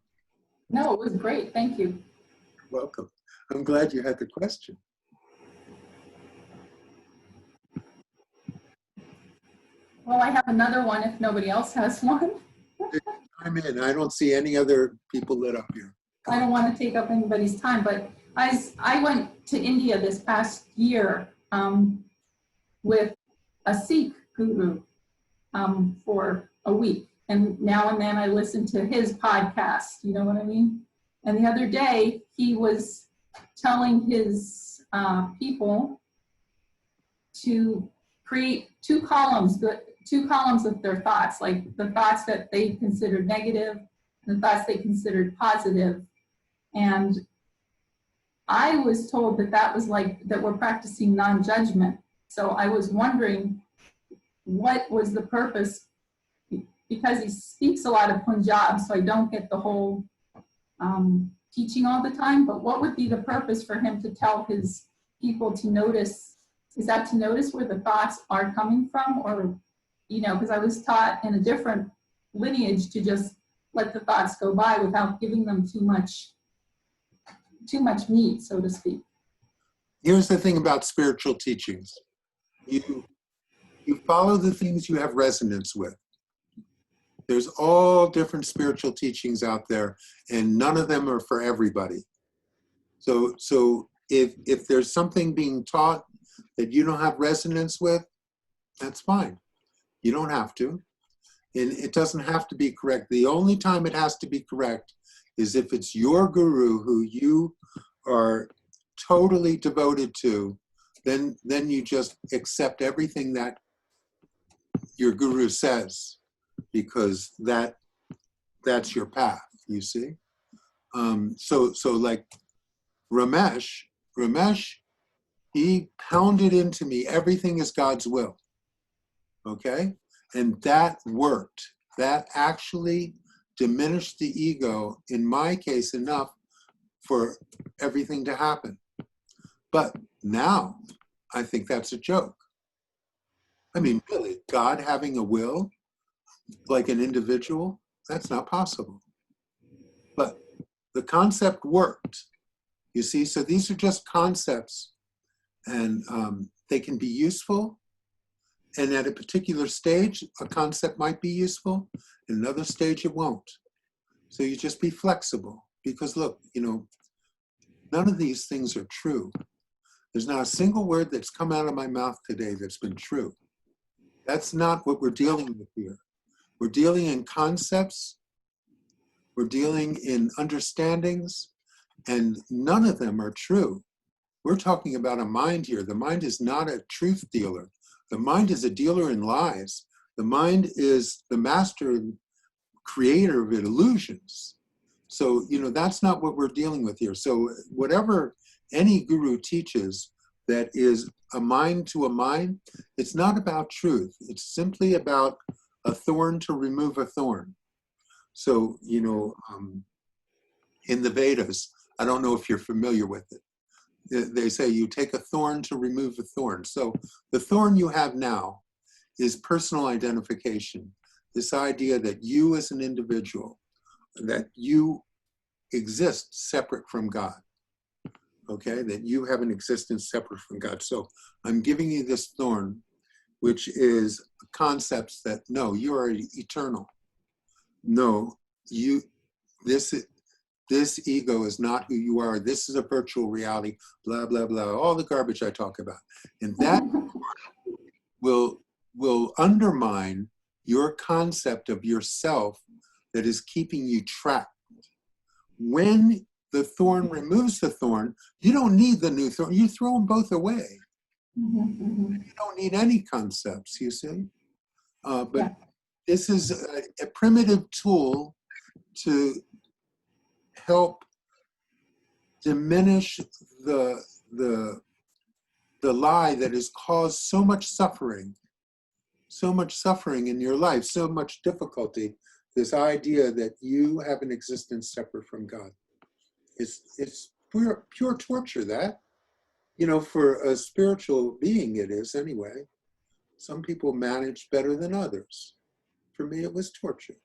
No, it was great. Thank you. You're welcome. I'm glad you had the question. Well, I have another one if nobody else has one. I'm in. I don't see any other people lit up here. I don't want to take up anybody's time, but I went to India this past year with a Sikh guru for a week. And now and then I listen to his podcast, you know what I mean? And the other day he was telling his people to create two columns of their thoughts, like the thoughts that they considered negative and the thoughts they considered positive. And I was told that was like, that we're practicing non-judgment. So I was wondering what was the purpose, because he speaks a lot of Punjab, so I don't get the whole teaching all the time, but what would be the purpose for him to tell his people to notice? Is that to notice where the thoughts are coming from? Or, you know, because I was taught in a different lineage to just let the thoughts go by without giving them too much meat, so to speak. Here's the thing about spiritual teachings. You follow the things you have resonance with. There's all different spiritual teachings out there, and none of them are for everybody. So if there's something being taught that you don't have resonance with, that's fine. You don't have to. And it doesn't have to be correct. The only time it has to be correct is if it's your guru who you are totally devoted to, then you just accept everything that your guru says, because that's your path, you see. So like Ramesh, he pounded into me, everything is God's will, okay? And that worked. That actually diminished the ego, in my case, enough for everything to happen. But now, I think that's a joke. I mean, really, God having a will, like an individual, that's not possible. But the concept worked, you see? So these are just concepts, and they can be useful. And at a particular stage, a concept might be useful. In another stage, it won't. So you just be flexible. Because look, you know, none of these things are true. There's not a single word that's come out of my mouth today that's been true. That's not what we're dealing with here. We're dealing in concepts. We're dealing in understandings. And none of them are true. We're talking about a mind here. The mind is not a truth dealer. The mind is a dealer in lies. The mind is the master and creator of illusions. So, you know, that's not what we're dealing with here. So whatever any guru teaches that is a mind to a mind, it's not about truth. It's simply about a thorn to remove a thorn. So, you know, in the Vedas, I don't know if you're familiar with it. They say you take a thorn to remove a thorn. So the thorn you have now is personal identification. This idea that you as an individual, that you exist separate from God. Okay, that you have an existence separate from God. So I'm giving you this thorn, which is concepts that, no, you are eternal. No, this ego is not who you are. This is a virtual reality, blah, blah, blah, all the garbage I talk about. And that will undermine your concept of yourself that is keeping you trapped. When the thorn removes the thorn, you don't need the new thorn. You throw them both away. You don't need any concepts, you see. But this is a primitive tool to help diminish the lie that has caused so much suffering in your life, so much difficulty. This idea that you have an existence separate from God. It's pure torture, that. You know, for a spiritual being it is anyway. Some people manage better than others. For me, it was torture.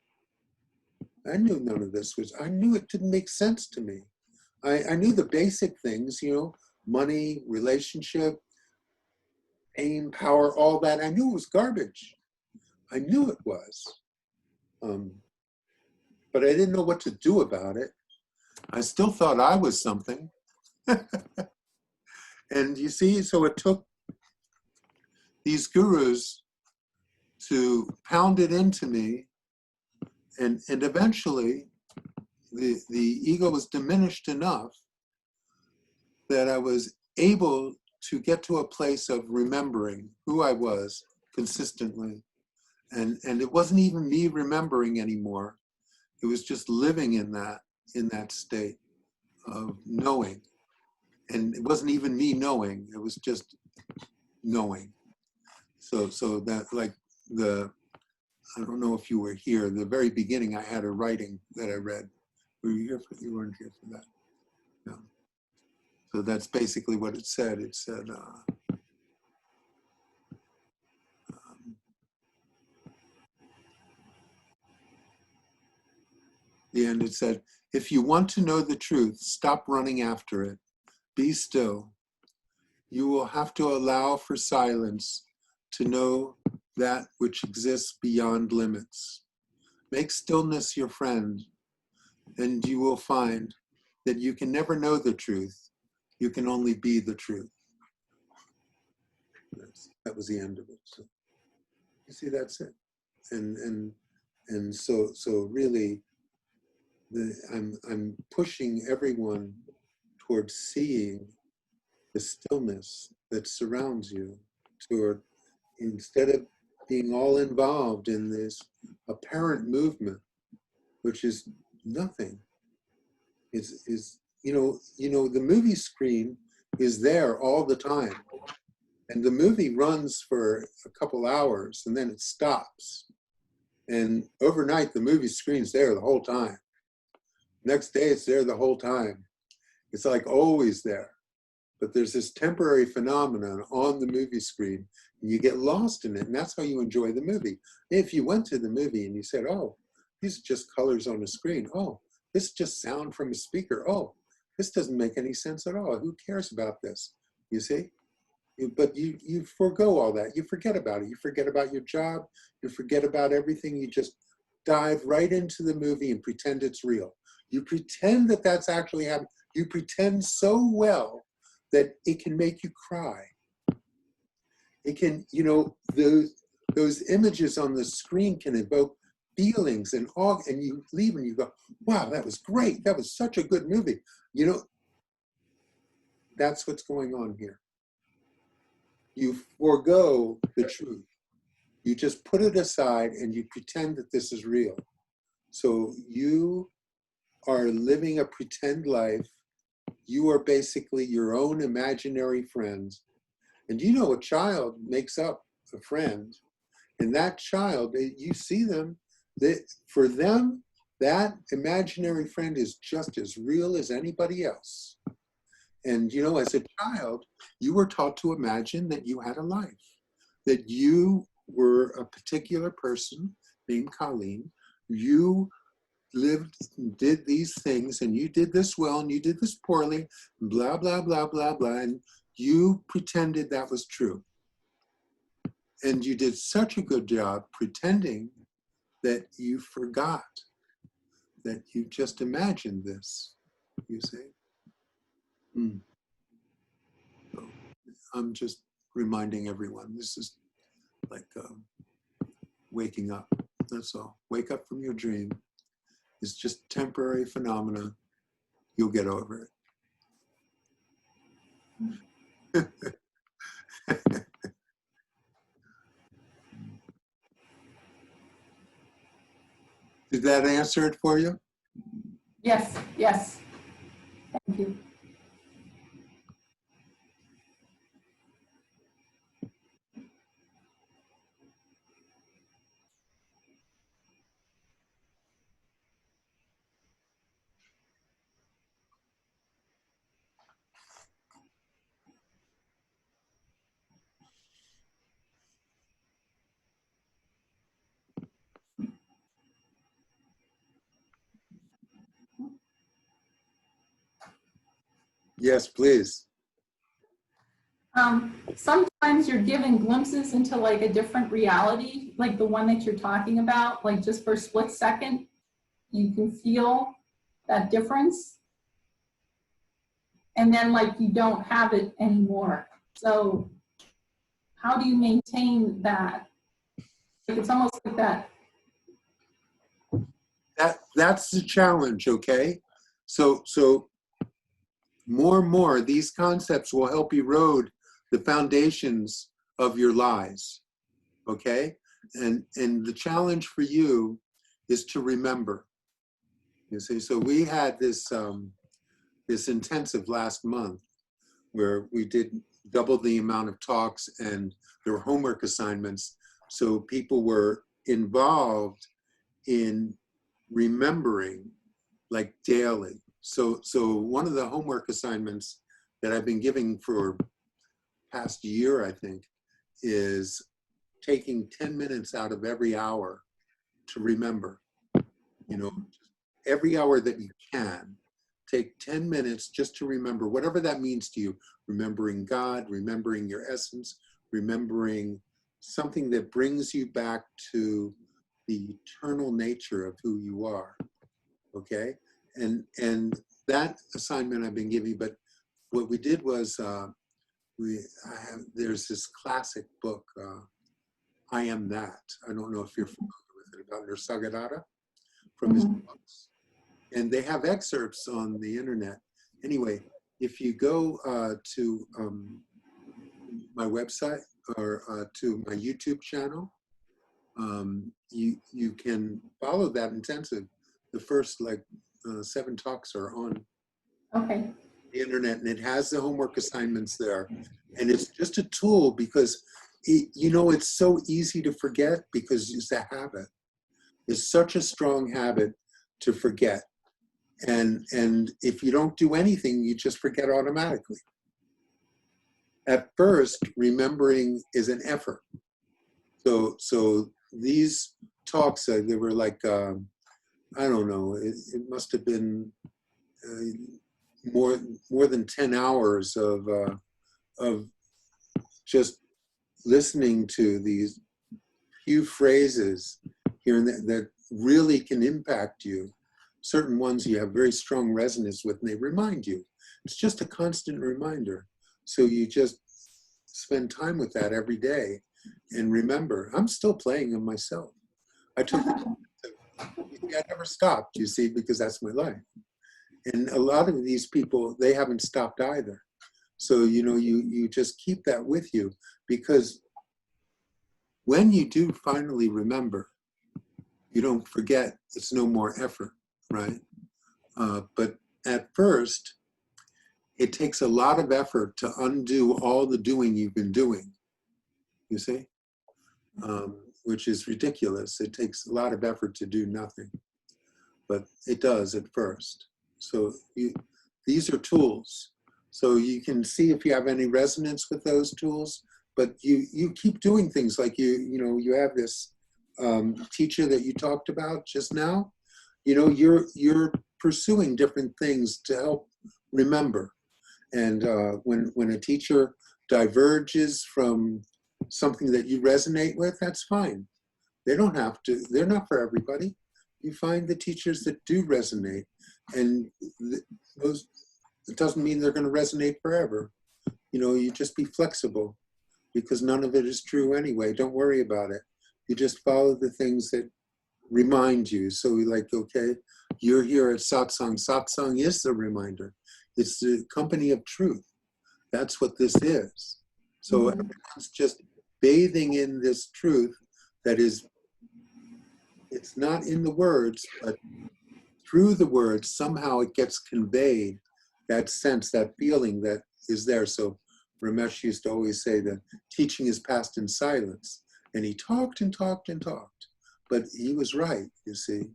I knew none of this was, I knew it didn't make sense to me. I knew the basic things, you know, money, relationship, pain, power, all that. I knew it was garbage. I knew it was. But I didn't know what to do about it. I still thought I was something. And you see, so it took these gurus to pound it into me, and eventually the ego was diminished enough that I was able to get to a place of remembering who I was consistently. And it wasn't even me remembering anymore. It was just living in that state of knowing. And it wasn't even me knowing, it was just knowing. So that, like, I don't know if you were here, the very beginning I had a writing that I read. Were you here you weren't here for that? No. So that's basically what it said. It said, the end, it said, if you want to know the truth, stop running after it. Be still. You will have to allow for silence to know that which exists beyond limits. Make stillness your friend, and you will find that you can never know the truth. You can only be the truth. That was the end of it. So, you see, that's it. And so really, I'm pushing everyone towards seeing the stillness that surrounds you, toward, instead of being all involved in this apparent movement, which is nothing. Is the movie screen is there all the time, and the movie runs for a couple hours and then it stops. And overnight, the movie screen's there the whole time. Next day, it's there the whole time. It's like always there. But there's this temporary phenomenon on the movie screen, and you get lost in it, and that's how you enjoy the movie. If you went to the movie and you said, oh, these are just colors on the screen. Oh, this is just sound from a speaker. Oh, this doesn't make any sense at all. Who cares about this? You see? But you forego all that. You forget about it. You forget about your job. You forget about everything. You just dive right into the movie and pretend it's real. You pretend that that's actually happening. You pretend so well that it can make you cry. It can, those images on the screen can evoke feelings and awe, and you leave and you go, wow, that was great. That was such a good movie. That's what's going on here. You forego the truth. You just put it aside and you pretend that this is real. So you are living a pretend life. You are basically your own imaginary friend. And a child makes up a friend. And that child, you see them, for them, that imaginary friend is just as real as anybody else. And as a child, you were taught to imagine that you had a life, that you were a particular person named Colleen. You lived, did these things, and you did this well, and you did this poorly, and blah, blah, blah, blah, blah. And you pretended that was true. And you did such a good job pretending that you forgot, that you just imagined this, you see? So I'm just reminding everyone, this is like waking up, that's all. Wake up from your dream. It's just temporary phenomena. You'll get over it. Did that answer it for you? Yes, yes. Thank you. Yes, please. Sometimes you're given glimpses into like a different reality, like the one that you're talking about, like just for a split second, you can feel that difference. And then like you don't have it anymore. So how do you maintain that? Like it's almost like that. That's the challenge, okay? So more and more, these concepts will help erode the foundations of your lies, okay? And the challenge for you is to remember. You see, so we had this this intensive last month where we did double the amount of talks, and there were homework assignments. So people were involved in remembering like daily. So one of the homework assignments that I've been giving for past year, I think, is taking 10 minutes out of every hour to remember. Every hour that you can, take 10 minutes just to remember, whatever that means to you, remembering God, remembering your essence, remembering something that brings you back to the eternal nature of who you are, okay? And that assignment I've been giving, but what we did was, there's this classic book, I Am That. I don't know if you're familiar with it, about Nisargadatta from his books. And they have excerpts on the internet. Anyway, if you go to my website or to my YouTube channel, you can follow that intensive. The first 7 talks are on Okay. the internet, and it has the homework assignments there. And it's just a tool because, it's so easy to forget because it's a habit. It's such a strong habit to forget. And if you don't do anything, you just forget automatically. At first, remembering is an effort. So these talks, they were like, I don't know, it must have been more than 10 hours of just listening to these few phrases here and there that really can impact you. Certain ones you have very strong resonance with, and they remind you. It's just a constant reminder. So you just spend time with that every day. And remember, I'm still playing them myself. I never stopped, you see, because that's my life. And a lot of these people, they haven't stopped either. So, you just keep that with you, because when you do finally remember, you don't forget. It's no more effort, right? But at first, it takes a lot of effort to undo all the doing you've been doing, you see? Which is ridiculous. It takes a lot of effort to do nothing, but it does at first. So these are tools. So you can see if you have any resonance with those tools, but you keep doing things like you have this teacher that you talked about just now. You're pursuing different things to help remember. And when a teacher diverges from something that you resonate with, that's fine. They don't have to, they're not for everybody. You find the teachers that do resonate, and those, it doesn't mean they're going to resonate forever. You just be flexible, because none of it is true anyway. Don't worry about it. You just follow the things that remind you. So okay, you're here at Satsang. Satsang is the reminder. It's the company of truth. That's what this is. So everyone's just bathing in this truth that is, it's not in the words, but through the words, somehow it gets conveyed, that sense, that feeling that is there. So Ramesh used to always say that teaching is passed in silence. And he talked and talked and talked. But he was right, you see,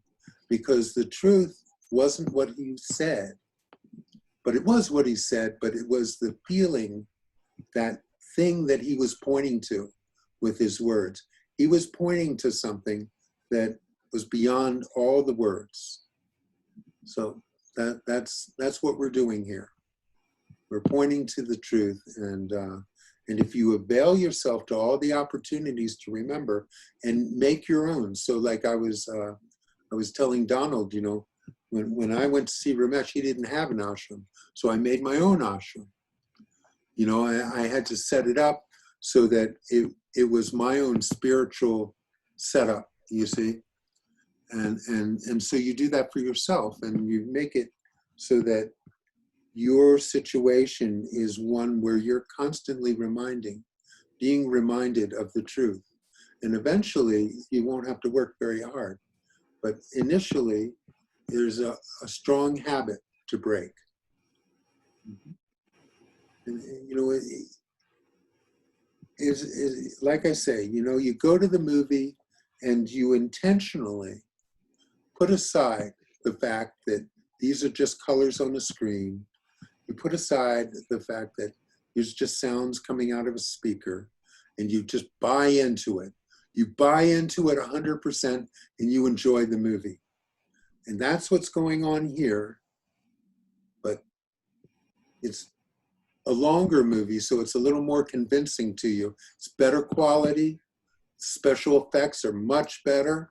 because the truth wasn't what he said, but it was what he said, but it was the feeling, that thing that he was pointing to with his words. He was pointing to something that was beyond all the words. So that's what we're doing here. We're pointing to the truth, and if you avail yourself to all the opportunities to remember and make your own. So like I was telling Donald, when I went to see Ramesh, he didn't have an ashram, so I made my own ashram. I had to set it up so that it was my own spiritual setup, you see. And so you do that for yourself, and you make it so that your situation is one where you're constantly being reminded of the truth. And eventually, you won't have to work very hard. But initially, there's a strong habit to break. And, like I say, you go to the movie and you intentionally put aside the fact that these are just colors on a screen. You put aside the fact that there's just sounds coming out of a speaker, and you just buy into it. You buy into it 100%, and you enjoy the movie. And that's what's going on here. But it's a longer movie, so it's a little more convincing to you. It's better quality. Special effects are much better.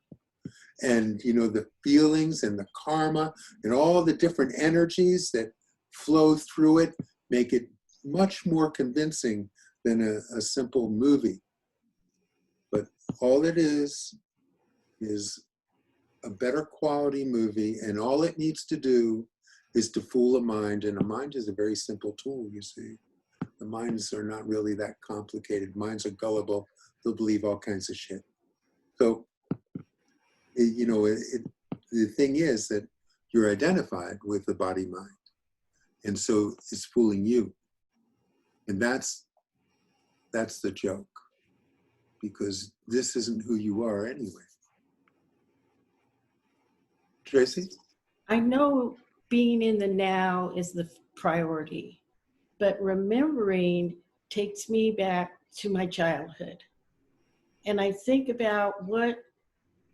And, the feelings and the karma and all the different energies that flow through it make it much more convincing than a simple movie. But all it is a better quality movie, and all it needs to do is to fool a mind, and a mind is a very simple tool, you see. The minds are not really that complicated. Minds are gullible. They'll believe all kinds of shit. So, the thing is that you're identified with the body mind. And so it's fooling you. And that's the joke. Because this isn't who you are anyway. Tracy? I know being in the now is the priority, but remembering takes me back to my childhood. And I think about what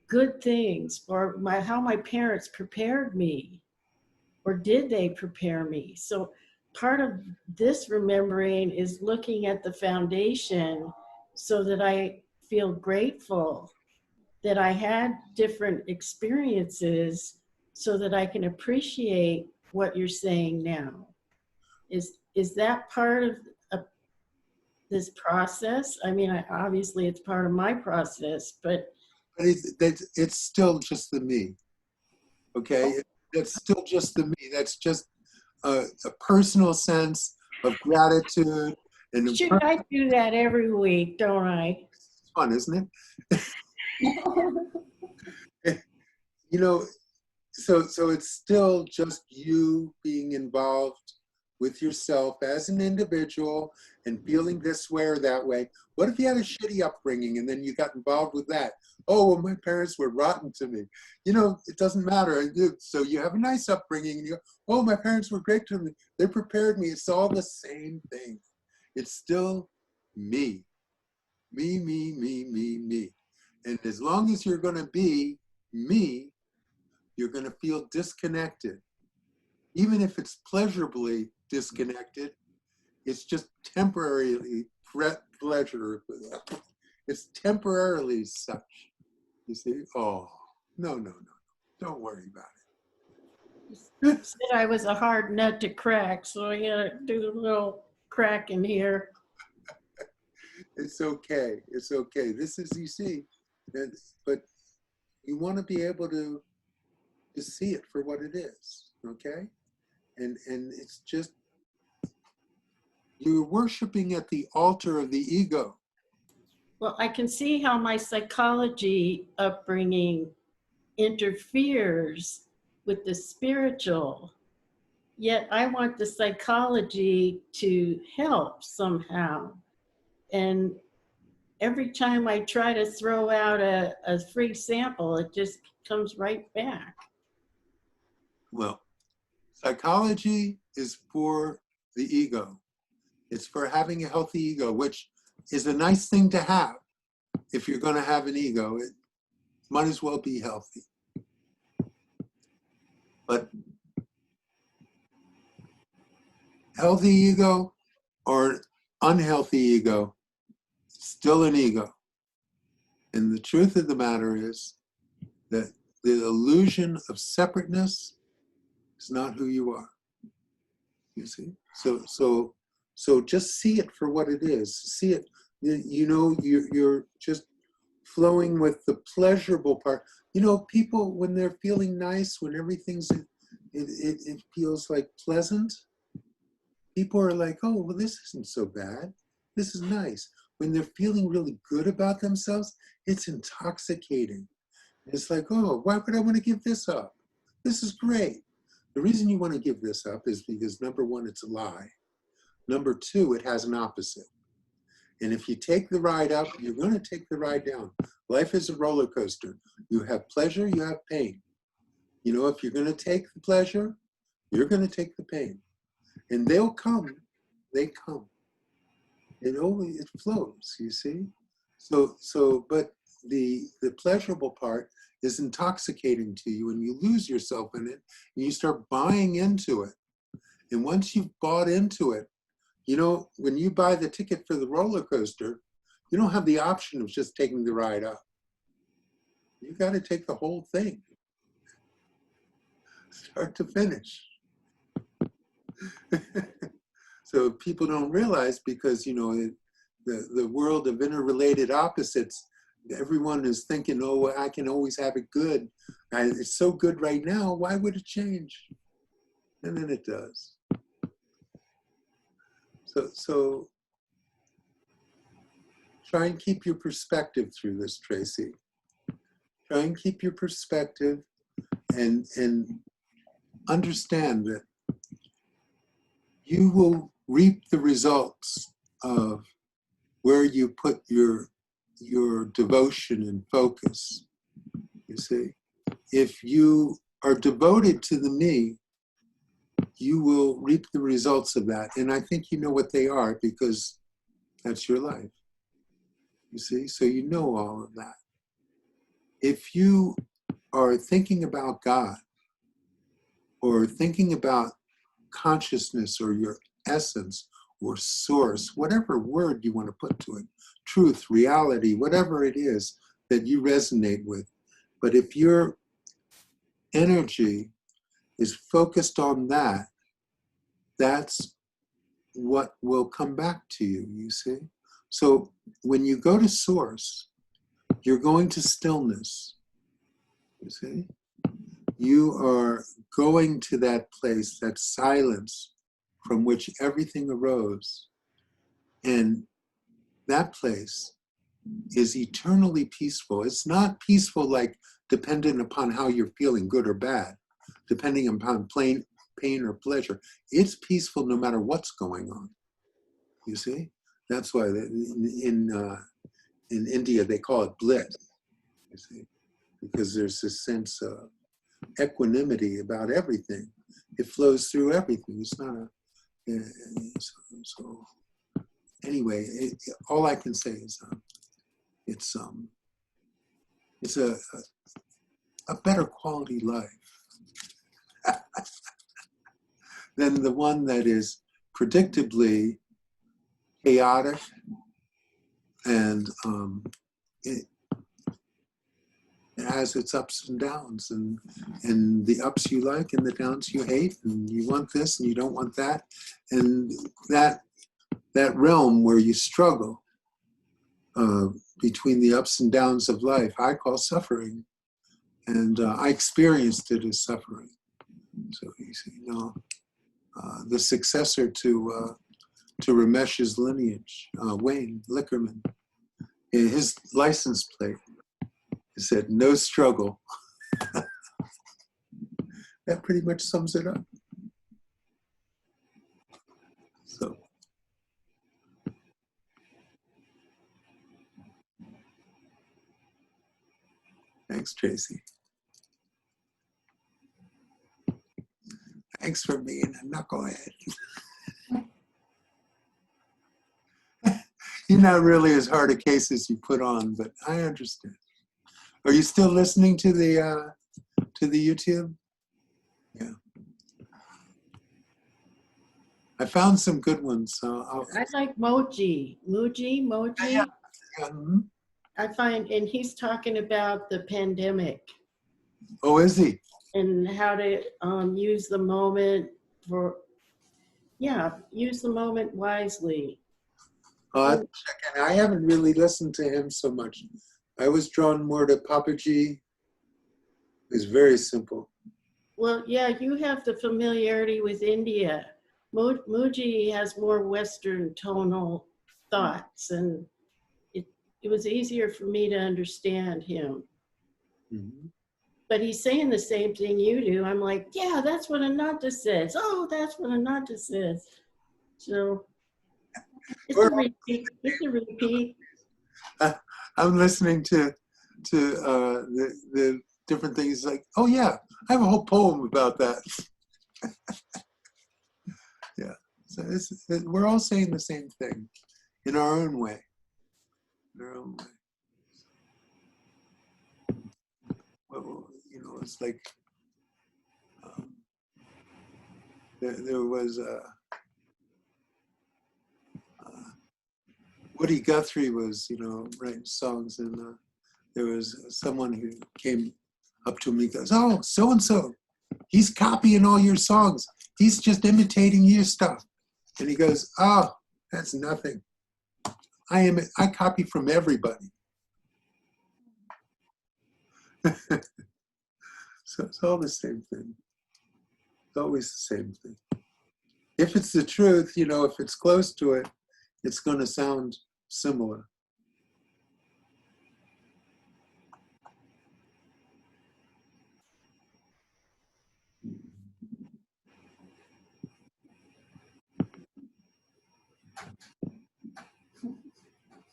good things or how my parents prepared me, or did they prepare me? So part of this remembering is looking at the foundation so that I feel grateful that I had different experiences so that I can appreciate what you're saying now. Is that part of this process? I mean, obviously it's part of my process, but it's still just the me, okay? That's still just the me. That's just a personal sense of gratitude. And should I do that every week, don't I? It's fun, isn't it? So it's still just you being involved with yourself as an individual and feeling this way or that way. What if you had a shitty upbringing and then you got involved with that? Oh, well, my parents were rotten to me. It doesn't matter. So you have a nice upbringing and you go, oh, my parents were great to me. They prepared me. It's all the same thing. It's still me. Me, me, me, me, me. And as long as you're going to be me, you're going to feel disconnected. Even if it's pleasurably disconnected, it's just temporarily pleasure. It's temporarily such. You see? Oh, no. Don't worry about it. Said I was a hard nut to crack, so I gotta do a little crack in here. It's okay. It's okay. This is, you see, but you want to be able to see it for what it is, okay? And it's just, you're worshiping at the altar of the ego. Well, I can see how my psychology upbringing interferes with the spiritual, yet I want the psychology to help somehow. And every time I try to throw out a free sample, it just comes right back. Well, psychology is for the ego. It's for having a healthy ego, which is a nice thing to have. If you're going to have an ego, it might as well be healthy. But healthy ego or unhealthy ego, still an ego. And the truth of the matter is that the illusion of separateness is not who you are. You see? So just see it for what it is. See it, you're just flowing with the pleasurable part. People, when they're feeling nice, when everything's, it feels like pleasant, people are like, oh, well, this isn't so bad. This is nice. When they're feeling really good about themselves, it's intoxicating. It's like, oh, why would I want to give this up? This is great. The reason you want to give this up is because, number one, it's a lie. Number two, it has an opposite. And if you take the ride up, you're going to take the ride down. Life is a roller coaster. You have pleasure, you have pain. If you're going to take the pleasure, you're going to take the pain. And they'll come. They come. It flows, you see? But the pleasurable part is intoxicating to you, and you lose yourself in it, and you start buying into it. And once you've bought into it, when you buy the ticket for the roller coaster, you don't have the option of just taking the ride up. You got to take the whole thing, start to finish. So people don't realize, because the world of interrelated opposites, everyone is thinking, oh, I can always have it good. It's so good right now, why would it change? And then it does. So try and keep your perspective through this, Tracy. Try and keep your perspective and understand that you will reap the results of where you put your devotion and focus. You see, if you are devoted to the me, you will reap the results of that. And I think you know what they are because that's your life. You see, so you know all of that. If you are thinking about God or thinking about consciousness or your essence or source, whatever word you want to put to it, truth, reality, whatever it is that you resonate with. But if your energy is focused on that, that's what will come back to you, you see? So when you go to source, you're going to stillness, you see? You are going to that place, that silence from which everything arose. And that place is eternally peaceful. It's not peaceful like dependent upon how you're feeling, good or bad, depending upon pain or pleasure. It's peaceful no matter what's going on. You see? That's why in India they call it bliss. You see? Because there's this sense of equanimity about everything. It flows through everything. It's not a so anyway, all I can say is it's a better quality life than the one that is predictably chaotic and it has its ups and downs, and the ups you like and the downs you hate, and you want this and you don't want that, and that realm where you struggle between the ups and downs of life, I call suffering, and I experienced it as suffering. So you see, the successor to Ramesh's lineage, Wayne Lickerman, his license plate, it said, "No struggle." That pretty much sums it up. So, thanks, Tracy. Thanks for being a knucklehead. You're not really as hard a case as you put on, but I understand. Are you still listening to the YouTube? Yeah. I found some good ones. So I like Moji. Yeah. Mm-hmm. I find, and he's talking about the pandemic Oh, is he? and how to use the moment use the moment wisely. I haven't really listened to him so much. I was drawn more to Papaji. It's very simple. Well, yeah, you have the familiarity with India. Muji has more Western tonal thoughts, and it was easier for me to understand him. Mm-hmm. But he's saying the same thing you do. I'm like, yeah, that's what Ananta says. Oh, that's what Ananta says. So it's a repeat. It's a repeat. I'm listening to the different things. Like, oh yeah, I have a whole poem about that. Yeah, so we're all saying the same thing in our own way. In our own way. Well, it's like there was Woody Guthrie was writing songs, and there was someone who came up to me and goes, "Oh, so and so, he's copying all your songs. He's just imitating your stuff." And he goes, "Oh, that's nothing. I copy from everybody." So it's all the same thing. It's always the same thing. If it's the truth, if it's close to it, it's going to sound similar.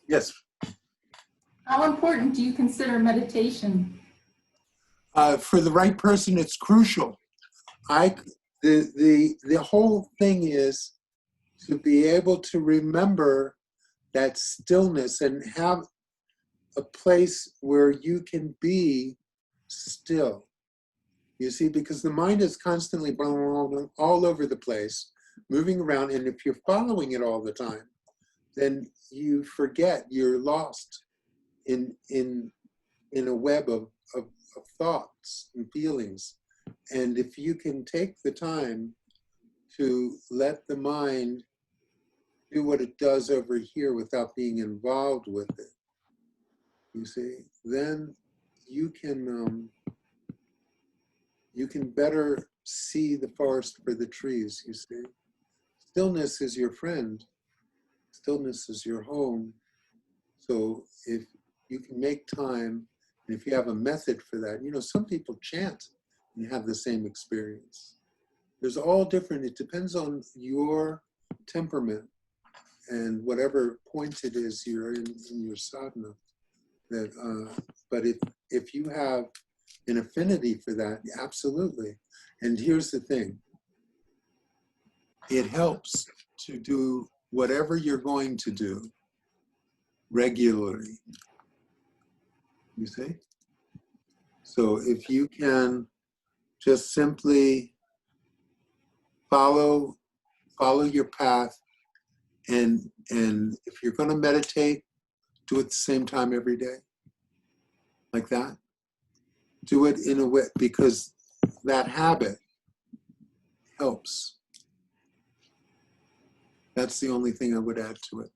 Yes. How important do you consider meditation? For the right person, it's crucial. The whole thing is to be able to remember that stillness and have a place where you can be still. You see, because the mind is constantly all over the place, moving around, and if you're following it all the time, then you forget, you're lost in a web of thoughts and feelings. And if you can take the time to let the mind do what it does over here without being involved with it, you see, then you can better see the forest for the trees, you see. Stillness is your friend. Stillness is your home. So if you can make time, and if you have a method for that, you know, some people chant and have the same experience. There's all different, it depends on your temperament and whatever point it is you're in your sadhana. But if you have an affinity for that, absolutely. And here's the thing. It helps to do whatever you're going to do regularly. You see? So if you can just simply follow your path, and if you're going to meditate, do it at the same time every day, like that. Do it in a way, because that habit helps. That's the only thing I would add to it.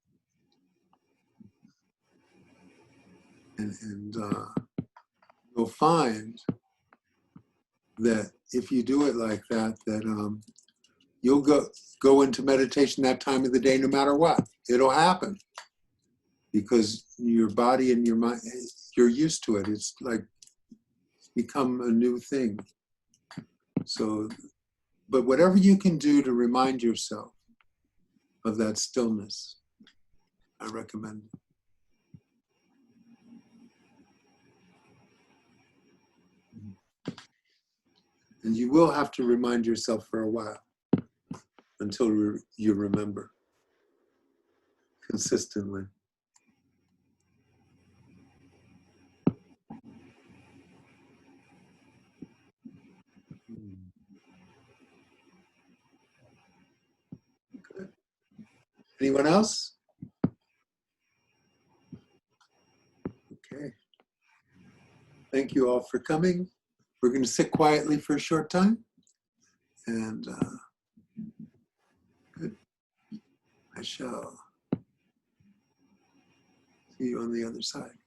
And you'll find that if you do it like that, that you'll go into meditation that time of the day no matter what. It'll happen. Because your body and your mind, you're used to it. It's like become a new thing. So, but whatever you can do to remind yourself of that stillness, I recommend it. And you will have to remind yourself for a while until you remember consistently. Good. Anyone else? Okay. Thank you all for coming. We're going to sit quietly for a short time. And good. I shall see you on the other side.